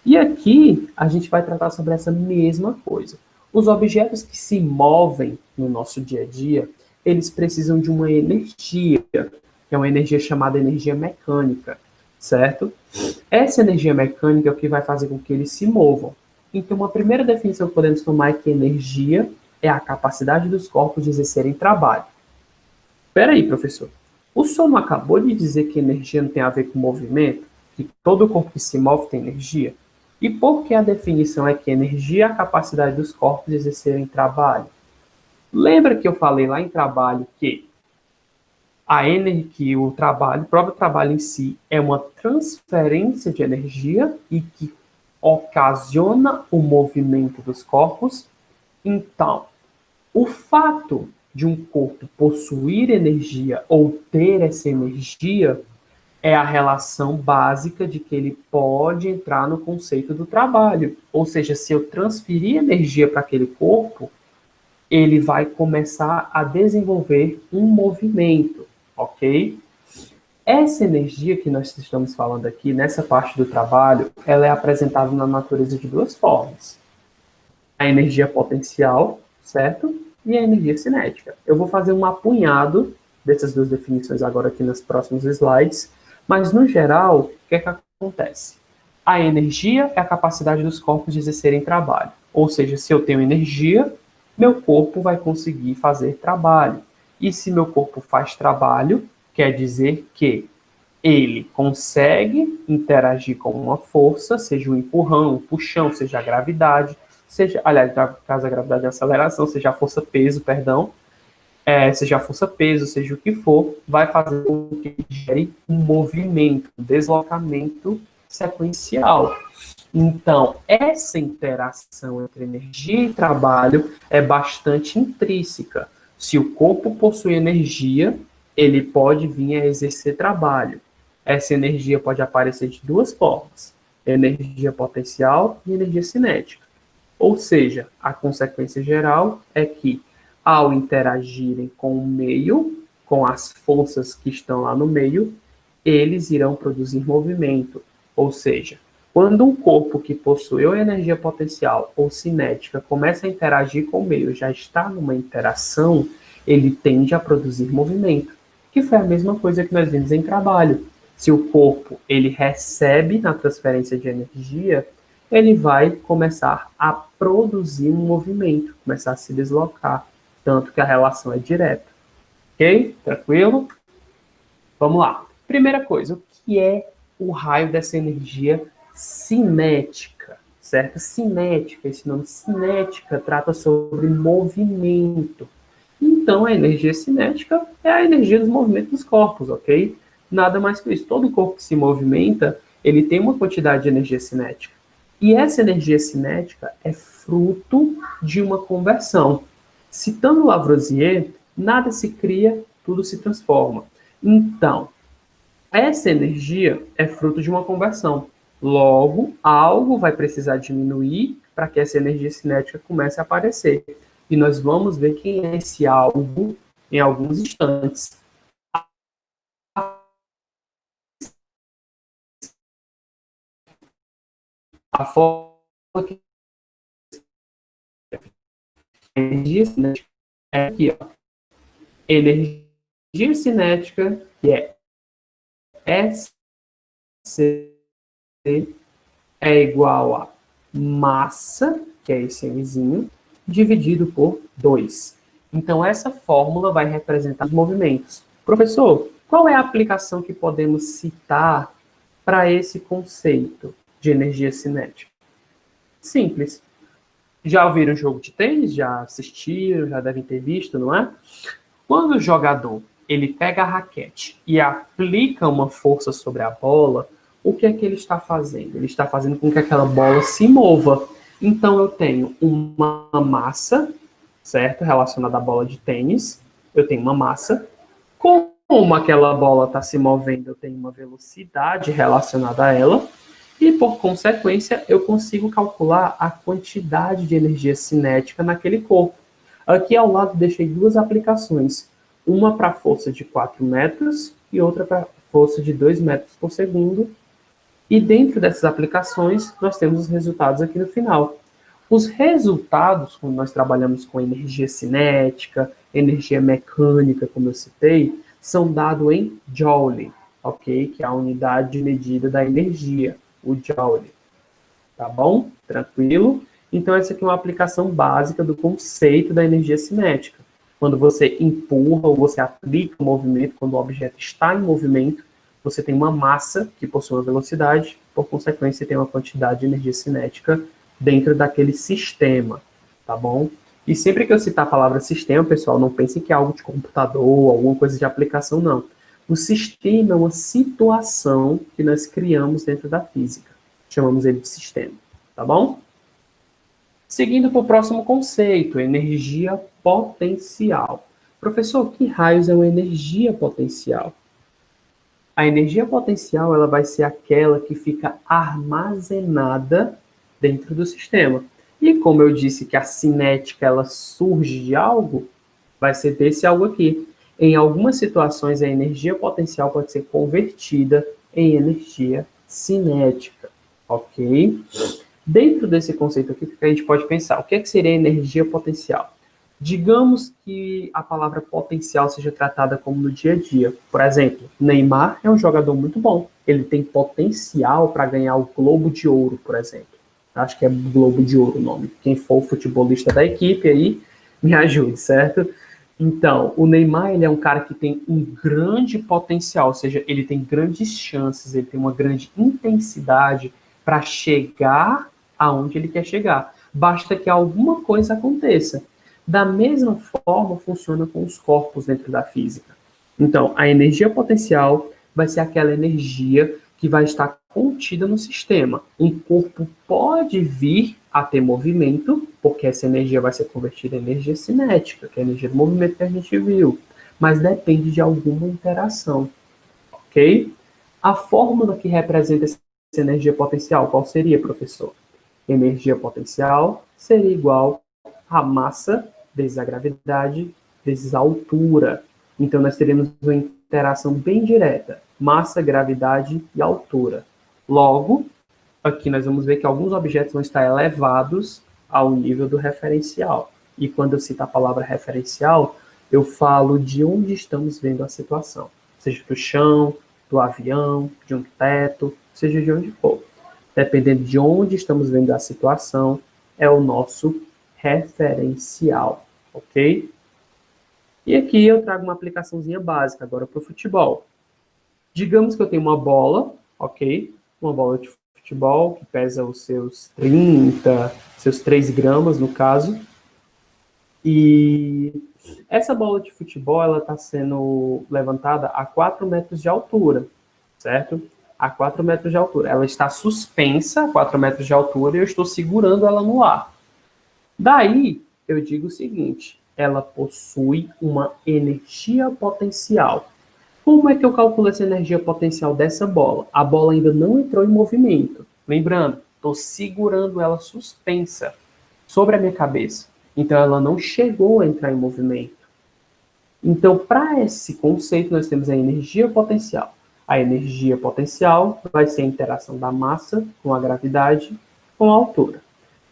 E aqui, a gente vai tratar sobre essa mesma coisa. Os objetos que se movem no nosso dia a dia, eles precisam de uma energia, que é uma energia chamada energia mecânica, certo? Essa energia mecânica é o que vai fazer com que eles se movam. Então, uma primeira definição que podemos tomar é que energia é a capacidade dos corpos de exercerem trabalho. Espera aí, professor. O senhor não acabou de dizer que energia não tem a ver com movimento? Que todo corpo que se move tem energia? E por que a definição é que energia é a capacidade dos corpos de exercerem trabalho? Lembra que eu falei lá em trabalho que o próprio trabalho em si é uma transferência de energia e que ocasiona o movimento dos corpos? Então, o fato de um corpo possuir energia ou ter essa energia é a relação básica de que ele pode entrar no conceito do trabalho. Ou seja, se eu transferir energia para aquele corpo, ele vai começar a desenvolver um movimento, ok? Essa energia que nós estamos falando aqui, nessa parte do trabalho, ela é apresentada na natureza de duas formas. A energia potencial, certo? E a energia cinética. Eu vou fazer um apunhado dessas duas definições agora aqui nos próximos slides, mas no geral, o que é que acontece? A energia é a capacidade dos corpos de exercerem trabalho. Ou seja, se eu tenho energia, meu corpo vai conseguir fazer trabalho. E se meu corpo faz trabalho, quer dizer que ele consegue interagir com uma força, seja um empurrão, um puxão, seja a gravidade, aliás, no caso da gravidade é a aceleração, seja a força-peso, seja a força-peso, seja o que for, vai fazer com que gere um movimento, um deslocamento sequencial. Então, essa interação entre energia e trabalho é bastante intrínseca. Se o corpo possui energia, ele pode vir a exercer trabalho. Essa energia pode aparecer de duas formas: energia potencial e energia cinética. Ou seja, a consequência geral é que, ao interagirem com o meio, com as forças que estão lá no meio, eles irão produzir movimento. Ou seja, quando um corpo que possuiu energia potencial ou cinética começa a interagir com o meio, já está numa interação, ele tende a produzir movimento, que foi a mesma coisa que nós vimos em trabalho. Se o corpo ele recebe na transferência de energia, ele vai começar a produzir um movimento, começar a se deslocar, tanto que a relação é direta. Ok? Tranquilo? Vamos lá. Primeira coisa, o que é o raio dessa energia cinética? Certo? Cinética, esse nome cinética trata sobre movimento. Então, a energia cinética é a energia dos movimentos dos corpos, ok? Nada mais que isso. Todo corpo que se movimenta, ele tem uma quantidade de energia cinética. E essa energia cinética é fruto de uma conversão. Citando Lavoisier, nada se cria, tudo se transforma. Então, essa energia é fruto de uma conversão. Logo, algo vai precisar diminuir para que essa energia cinética comece a aparecer. E nós vamos ver quem é esse algo em alguns instantes. A forma que a energia cinética é aqui, ó. Energia cinética, que é SC, é igual a massa, que é esse Mzinho, dividido por 2. Então, essa fórmula vai representar os movimentos. Professor, qual é a aplicação que podemos citar para esse conceito de energia cinética? Simples. Já ouviram jogo de tênis? Já assistiram? Já devem ter visto, não é? Quando o jogador ele pega a raquete e aplica uma força sobre a bola, o que é que ele está fazendo? Ele está fazendo com que aquela bola se mova. Então, eu tenho uma massa, certo? Relacionada à bola de tênis. Eu tenho uma massa. Como aquela bola está se movendo, eu tenho uma velocidade relacionada a ela. E, por consequência, eu consigo calcular a quantidade de energia cinética naquele corpo. Aqui ao lado deixei duas aplicações. Uma para força de 4 metros e outra para força de 2 metros por segundo. E dentro dessas aplicações, nós temos os resultados aqui no final. Os resultados, quando nós trabalhamos com energia cinética, energia mecânica, como eu citei, são dados em Joule, ok? Que é a unidade de medida da energia, o Joule. Tá bom? Tranquilo? Então, essa aqui é uma aplicação básica do conceito da energia cinética. Quando você empurra ou você aplica o movimento, quando o objeto está em movimento, você tem uma massa que possui uma velocidade, por consequência, você tem uma quantidade de energia cinética dentro daquele sistema, tá bom? E sempre que eu citar a palavra sistema, pessoal, não pense que é algo de computador, alguma coisa de aplicação, não. O sistema é uma situação que nós criamos dentro da física. Chamamos ele de sistema, tá bom? Seguindo para o próximo conceito, energia potencial. Professor, que raios é uma energia potencial? A energia potencial ela vai ser aquela que fica armazenada dentro do sistema. E como eu disse que a cinética ela surge de algo, vai ser desse algo aqui. Em algumas situações, a energia potencial pode ser convertida em energia cinética, ok? Dentro desse conceito aqui, a gente pode pensar, o que é que seria energia potencial? Digamos que a palavra potencial seja tratada como no dia a dia. Por exemplo, Neymar é um jogador muito bom. Ele tem potencial para ganhar o Globo de Ouro, por exemplo. Acho que é Globo de Ouro o nome. Quem for o futebolista da equipe aí, me ajude, certo? Então, o Neymar ele é um cara que tem um grande potencial, ou seja, ele tem grandes chances, ele tem uma grande intensidade para chegar aonde ele quer chegar. Basta que alguma coisa aconteça. Da mesma forma, funciona com os corpos dentro da física. Então, a energia potencial vai ser aquela energia que vai estar contida no sistema. Um corpo pode vir a ter movimento, porque essa energia vai ser convertida em energia cinética, que é a energia do movimento que a gente viu, mas depende de alguma interação, ok? A fórmula que representa essa energia potencial, qual seria, professor? Energia potencial seria igual a massa vezes a gravidade vezes a altura. Então, nós teremos uma interação bem direta, massa, gravidade e altura. Logo, aqui nós vamos ver que alguns objetos vão estar elevados ao nível do referencial. E quando eu cito a palavra referencial, eu falo de onde estamos vendo a situação. Seja do chão, do avião, de um teto, seja de onde for. Dependendo de onde estamos vendo a situação, é o nosso referencial, ok? E aqui eu trago uma aplicaçãozinha básica agora para o futebol. Digamos que eu tenho uma bola, ok? Uma bola de futebol que pesa os seus 30, seus 3 gramas no caso. E essa bola de futebol, ela está sendo levantada a 4 metros de altura, certo? A 4 metros de altura. Ela está suspensa a 4 metros de altura e eu estou segurando ela no ar. Daí, eu digo o seguinte, ela possui uma energia potencial. Como é que eu calculo essa energia potencial dessa bola? A bola ainda não entrou em movimento. Lembrando, estou segurando ela suspensa sobre a minha cabeça. Então, ela não chegou a entrar em movimento. Então, para esse conceito, nós temos a energia potencial. A energia potencial vai ser a interação da massa com a gravidade com a altura.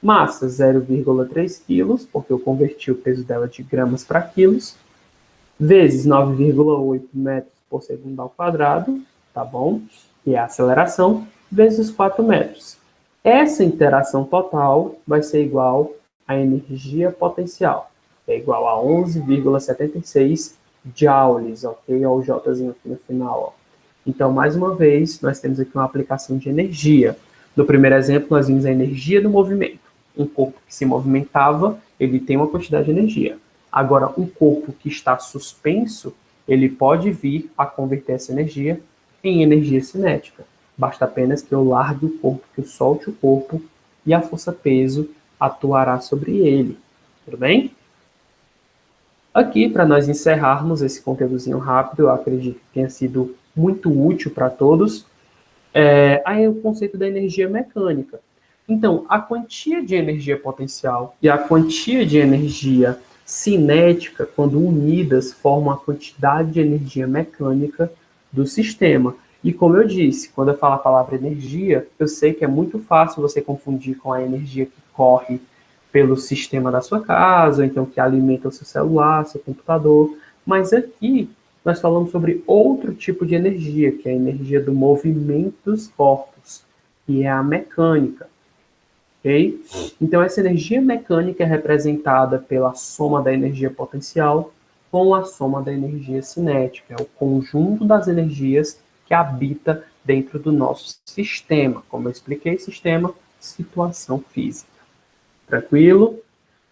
Massa, 0,3 quilos, porque eu converti o peso dela de gramas para quilos, vezes 9,8 metros por segundo ao quadrado, tá bom? E a aceleração, vezes 4 metros. Essa interação total vai ser igual à energia potencial. É igual a 11,76 joules, ok? Olha o Jzinho aqui no final, ó. Então, mais uma vez, nós temos aqui uma aplicação de energia. No primeiro exemplo, nós vimos a energia do movimento. Um corpo que se movimentava, ele tem uma quantidade de energia. Agora, um corpo que está suspenso, ele pode vir a converter essa energia em energia cinética. Basta apenas que eu largue o corpo, que eu solte o corpo, e a força-peso atuará sobre ele. Tudo bem? Aqui, para nós encerrarmos esse conteúdozinho rápido, eu acredito que tenha sido muito útil para todos, aí é o conceito da energia mecânica. Então, a quantia de energia potencial e a quantia de energia cinética, quando unidas, formam a quantidade de energia mecânica do sistema. E como eu disse, quando eu falo a palavra energia, eu sei que é muito fácil você confundir com a energia que corre pelo sistema da sua casa, então que alimenta o seu celular, seu computador, mas aqui nós falamos sobre outro tipo de energia, que é a energia do movimento dos corpos, que é a mecânica. Okay? Então, essa energia mecânica é representada pela soma da energia potencial com a soma da energia cinética. É o conjunto das energias que habita dentro do nosso sistema. Como eu expliquei, sistema, situação física. Tranquilo?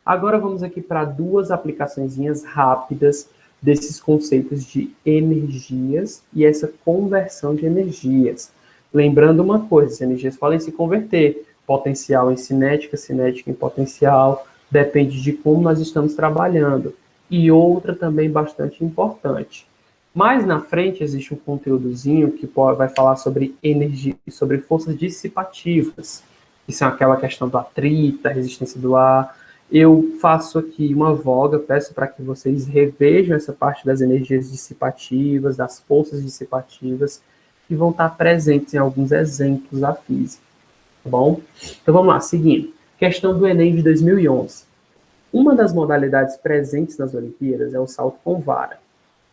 Agora vamos aqui para duas aplicaçõezinhas rápidas desses conceitos de energias e essa conversão de energias. Lembrando uma coisa, as energias podem se converter, potencial em cinética, cinética em potencial, depende de como nós estamos trabalhando. E outra também bastante importante. Mais na frente existe um conteúdozinho que vai falar sobre energia, sobre forças dissipativas, que são aquela questão do atrito, da resistência do ar. Eu faço aqui uma voga, peço para que vocês revejam essa parte das energias dissipativas, das forças dissipativas, que vão estar presentes em alguns exemplos da física. Tá bom? Então vamos lá, seguindo. Questão do Enem de 2011. Uma das modalidades presentes nas Olimpíadas é o salto com vara.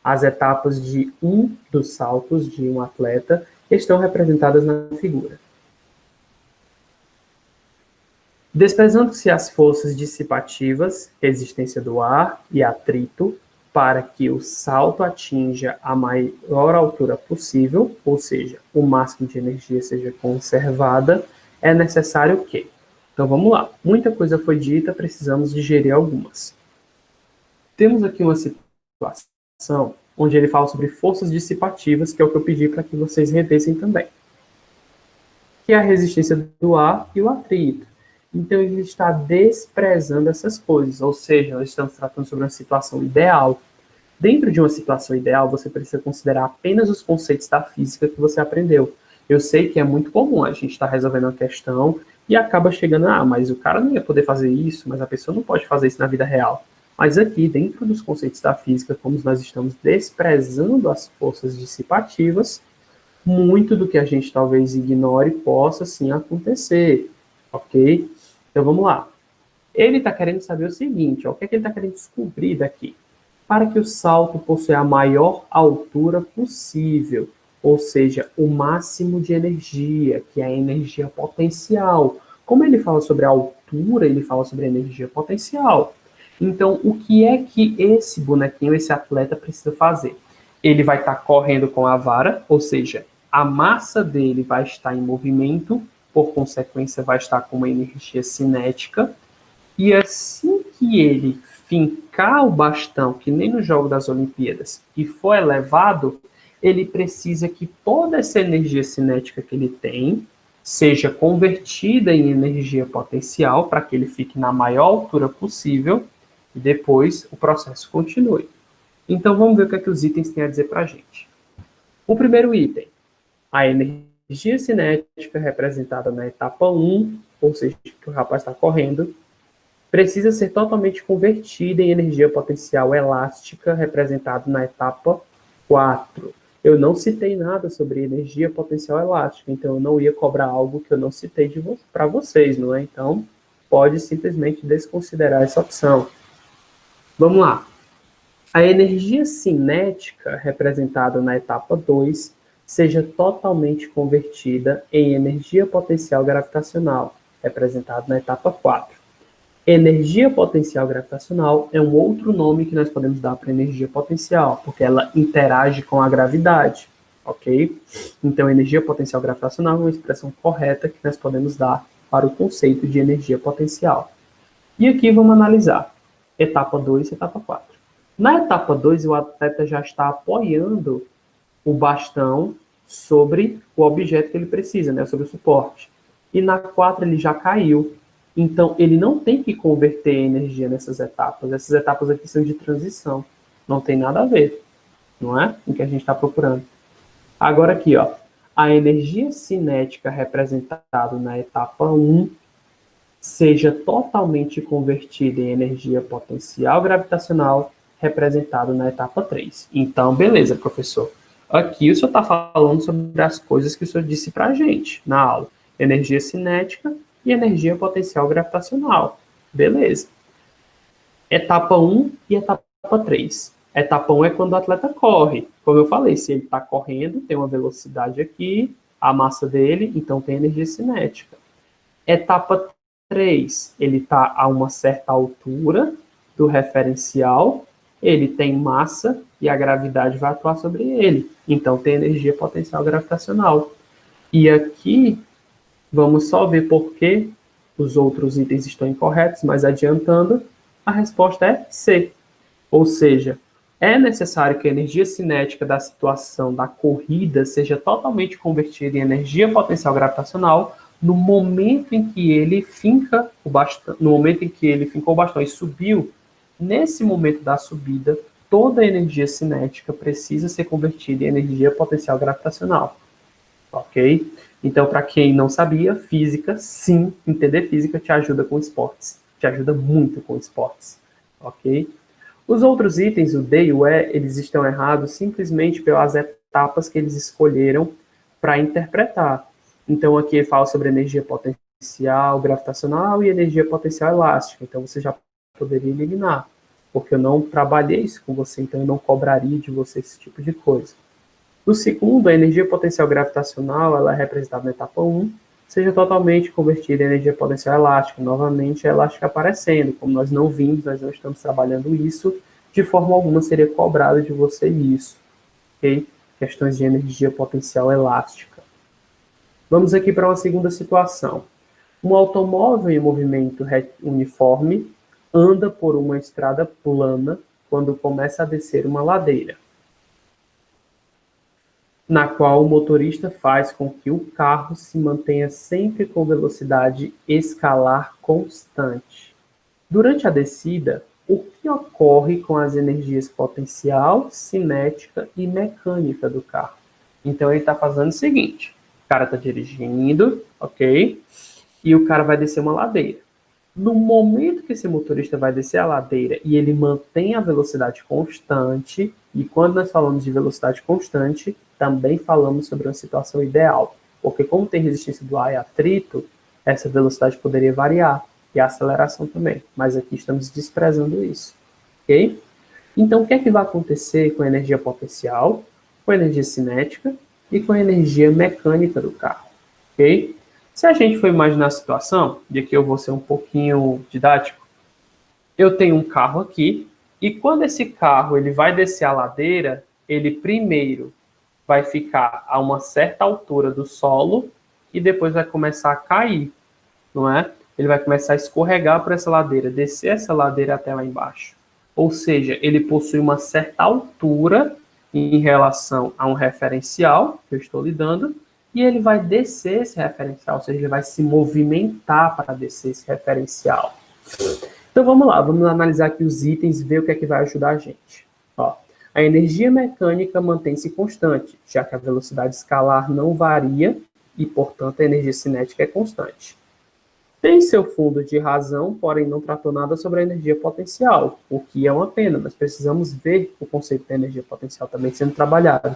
As etapas de um dos saltos de um atleta estão representadas na figura. Desprezando-se as forças dissipativas, resistência do ar e atrito, para que o salto atinja a maior altura possível, ou seja, o máximo de energia seja conservada, é necessário o quê? Então vamos lá. Muita coisa foi dita, precisamos digerir algumas. Temos aqui uma situação onde ele fala sobre forças dissipativas, que é o que eu pedi para que vocês revessem também. Que é a resistência do ar e o atrito. Então, ele está desprezando essas coisas, ou seja, nós estamos tratando sobre uma situação ideal. Dentro de uma situação ideal, você precisa considerar apenas os conceitos da física que você aprendeu. Eu sei que é muito comum a gente estar resolvendo uma questão e acaba chegando, mas o cara não ia poder fazer isso, mas a pessoa não pode fazer isso na vida real. Mas aqui, dentro dos conceitos da física, como nós estamos desprezando as forças dissipativas, muito do que a gente talvez ignore possa sim acontecer, ok? Então vamos lá. Ele está querendo saber o seguinte, o que é que ele está querendo descobrir daqui? Para que o salto possua a maior altura possível, ou seja, o máximo de energia, que é a energia potencial. Como ele fala sobre a altura, ele fala sobre a energia potencial. Então, o que é que esse bonequinho, esse atleta precisa fazer? Ele vai estar correndo com a vara, ou seja, a massa dele vai estar em movimento, por consequência vai estar com uma energia cinética, e assim que ele fincar o bastão, que nem no jogo das Olimpíadas, e for elevado, ele precisa que toda essa energia cinética que ele tem seja convertida em energia potencial para que ele fique na maior altura possível e depois o processo continue. Então vamos ver o que é que os itens têm a dizer para a gente. O primeiro item, a energia cinética representada na etapa 1, ou seja, que o rapaz está correndo, precisa ser totalmente convertida em energia potencial elástica, representada na etapa 4. Eu não citei nada sobre energia potencial elástica, então eu não ia cobrar algo que eu não citei para vocês, não é? Então, pode simplesmente desconsiderar essa opção. Vamos lá. A energia cinética, representada na etapa 2, seja totalmente convertida em energia potencial gravitacional, representada na etapa 4. Energia potencial gravitacional é um outro nome que nós podemos dar para energia potencial, porque ela interage com a gravidade, ok? Então, energia potencial gravitacional é uma expressão correta que nós podemos dar para o conceito de energia potencial. E aqui vamos analisar etapa 2 e etapa 4. Na etapa 2, o atleta já está apoiando o bastão sobre o objeto que ele precisa, né, sobre o suporte. E na 4 ele já caiu. Então, ele não tem que converter energia nessas etapas. Essas etapas aqui são de transição. Não tem nada a ver, não é? O que a gente está procurando. Agora aqui, ó, a energia cinética representada na etapa 1 seja totalmente convertida em energia potencial gravitacional representada na etapa 3. Então, beleza, professor. Aqui o senhor está falando sobre as coisas que o senhor disse para a gente na aula. Energia cinética e energia potencial gravitacional. Beleza. Etapa 1 e etapa 3. Etapa 1 é quando o atleta corre. Como eu falei, se ele está correndo, tem uma velocidade aqui, a massa dele, então tem energia cinética. Etapa 3, ele está a uma certa altura do referencial, ele tem massa e a gravidade vai atuar sobre ele. Então tem energia potencial gravitacional. E aqui, vamos só ver por que os outros itens estão incorretos, mas adiantando, a resposta é C. Ou seja, é necessário que a energia cinética da situação da corrida seja totalmente convertida em energia potencial gravitacional no momento em que ele finca o bastão, no momento em que ele fincou o bastão e subiu. Nesse momento da subida, toda a energia cinética precisa ser convertida em energia potencial gravitacional. Ok? Então, para quem não sabia, física, sim, entender física te ajuda com esportes. Te ajuda muito com esportes. Ok? Os outros itens, o D e o E, eles estão errados simplesmente pelas etapas que eles escolheram para interpretar. Então, aqui ele fala sobre energia potencial gravitacional e energia potencial elástica. Então, você já poderia eliminar, porque eu não trabalhei isso com você, então eu não cobraria de você esse tipo de coisa. No segundo, a energia potencial gravitacional, ela é representada na etapa 1, seja totalmente convertida em energia potencial elástica. Novamente, a elástica aparecendo. Como nós não vimos, nós não estamos trabalhando isso, de forma alguma seria cobrado de você isso. Ok? Questões de energia potencial elástica. Vamos aqui para uma segunda situação. Um automóvel em movimento uniforme anda por uma estrada plana quando começa a descer uma ladeira, na qual o motorista faz com que o carro se mantenha sempre com velocidade escalar constante. Durante a descida, o que ocorre com as energias potencial, cinética e mecânica do carro? Então, ele está fazendo o seguinte, o cara está dirigindo, ok? E o cara vai descer uma ladeira. No momento que esse motorista vai descer a ladeira e ele mantém a velocidade constante, e quando nós falamos de velocidade constante, também falamos sobre uma situação ideal, porque como tem resistência do ar e atrito, essa velocidade poderia variar, e a aceleração também, mas aqui estamos desprezando isso, ok? Então, o que é que vai acontecer com a energia potencial, com a energia cinética e com a energia mecânica do carro, ok? Se a gente for imaginar a situação, de que eu vou ser um pouquinho didático, eu tenho um carro aqui, e quando esse carro ele vai descer a ladeira, ele primeiro vai ficar a uma certa altura do solo, e depois vai começar a cair, não é? Ele vai começar a escorregar por essa ladeira, descer essa ladeira até lá embaixo. Ou seja, ele possui uma certa altura em relação a um referencial, que eu estou lhe dando, e ele vai descer esse referencial, ou seja, ele vai se movimentar para descer esse referencial. Então vamos lá, vamos analisar aqui os itens e ver o que é que vai ajudar a gente. Ó, a energia mecânica mantém-se constante, já que a velocidade escalar não varia e, portanto, a energia cinética é constante. Tem seu fundo de razão, porém não tratou nada sobre a energia potencial, o que é uma pena, mas precisamos ver o conceito da energia potencial também sendo trabalhado.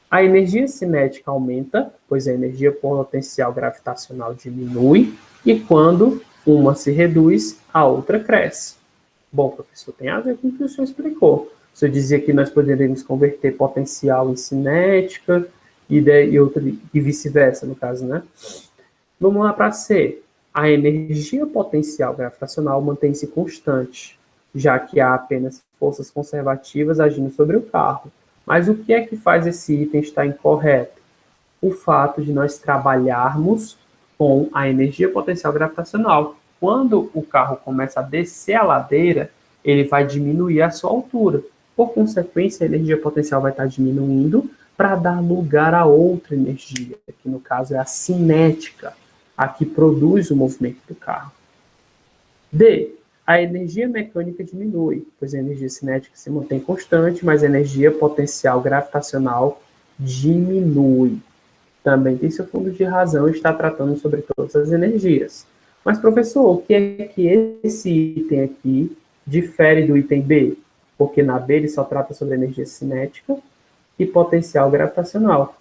A energia cinética aumenta, pois a energia potencial gravitacional diminui, e quando uma se reduz, a outra cresce. Bom, professor, tem a ver com o que o senhor explicou. O senhor dizia que nós poderíamos converter potencial em cinética e vice-versa, no caso, né? Vamos lá para C. A energia potencial gravitacional mantém-se constante, já que há apenas forças conservativas agindo sobre o carro. Mas o que é que faz esse item estar incorreto? O fato de nós trabalharmos com a energia potencial gravitacional. Quando o carro começa a descer a ladeira, ele vai diminuir a sua altura. Por consequência, a energia potencial vai estar diminuindo para dar lugar a outra energia, que no caso é a cinética, a que produz o movimento do carro. D. A energia mecânica diminui, pois a energia cinética se mantém constante, mas a energia potencial gravitacional diminui. Também tem seu fundo de razão e está tratando sobre todas as energias. Mas, professor, o que é que esse item aqui difere do item B? Porque na B ele só trata sobre energia cinética, e e potencial gravitacional.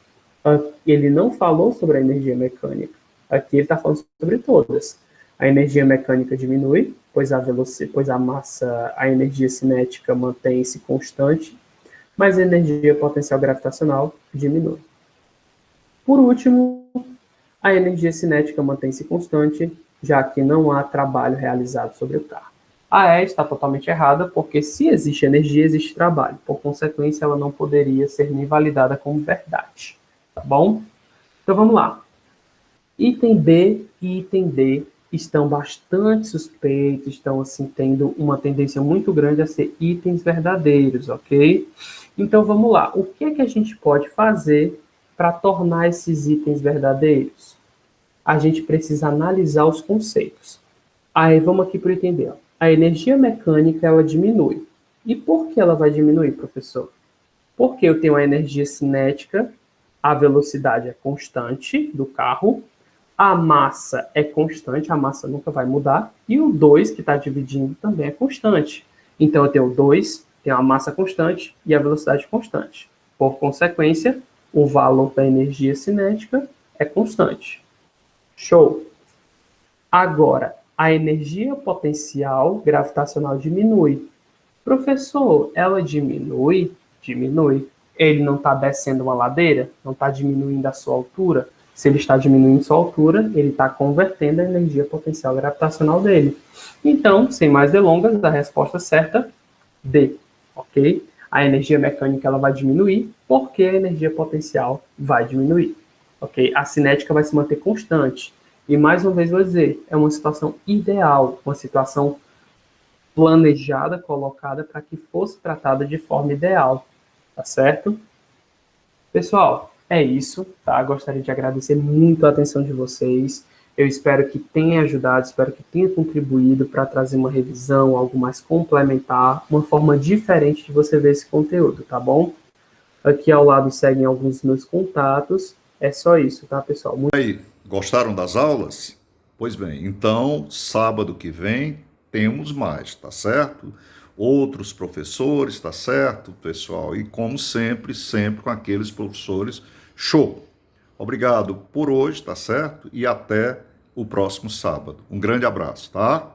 Ele não falou sobre a energia mecânica. Aqui ele está falando sobre todas. A energia mecânica diminui, pois a massa, a energia cinética mantém-se constante, mas a energia potencial gravitacional diminui. Por último, a energia cinética mantém-se constante, já que não há trabalho realizado sobre o carro. A E está totalmente errada, porque se existe energia, existe trabalho. Por consequência, ela não poderia ser nem validada como verdade. Tá bom? Então vamos lá. Item B e item D estão bastante suspeitos, estão assim tendo uma tendência muito grande a ser itens verdadeiros, ok? Então vamos lá. O que é que a gente pode fazer para tornar esses itens verdadeiros? A gente precisa analisar os conceitos. Aí vamos aqui para o item B. A energia mecânica ela diminui. E por que ela vai diminuir, professor? Porque eu tenho a energia cinética, a velocidade é constante do carro, a massa é constante, a massa nunca vai mudar, e o 2 que está dividindo também é constante. Então eu tenho o 2, tenho a massa constante e a velocidade constante. Por consequência, o valor da energia cinética é constante. Show! Agora, a energia potencial gravitacional diminui. Professor, ela diminui? Diminui. Ele não está descendo uma ladeira? Não está diminuindo a sua altura? Se ele está diminuindo sua altura, ele está convertendo a energia potencial gravitacional dele. Então, sem mais delongas, a resposta certa, D, ok? A energia mecânica ela vai diminuir, porque a energia potencial vai diminuir, ok? A cinética vai se manter constante. E mais uma vez vou dizer, é uma situação ideal, uma situação planejada, colocada para que fosse tratada de forma ideal, tá certo? Pessoal, é isso, tá? Gostaria de agradecer muito a atenção de vocês. Eu espero que tenha ajudado, espero que tenha contribuído para trazer uma revisão, algo mais complementar, uma forma diferente de você ver esse conteúdo, tá bom? Aqui ao lado seguem alguns dos meus contatos. É só isso, tá, pessoal? Aí, gostaram das aulas? Pois bem, então, sábado que vem temos mais, tá certo? Outros professores, tá certo, pessoal? E como sempre, sempre com aqueles professores show. Obrigado por hoje, tá certo? E até o próximo sábado. Um grande abraço, tá?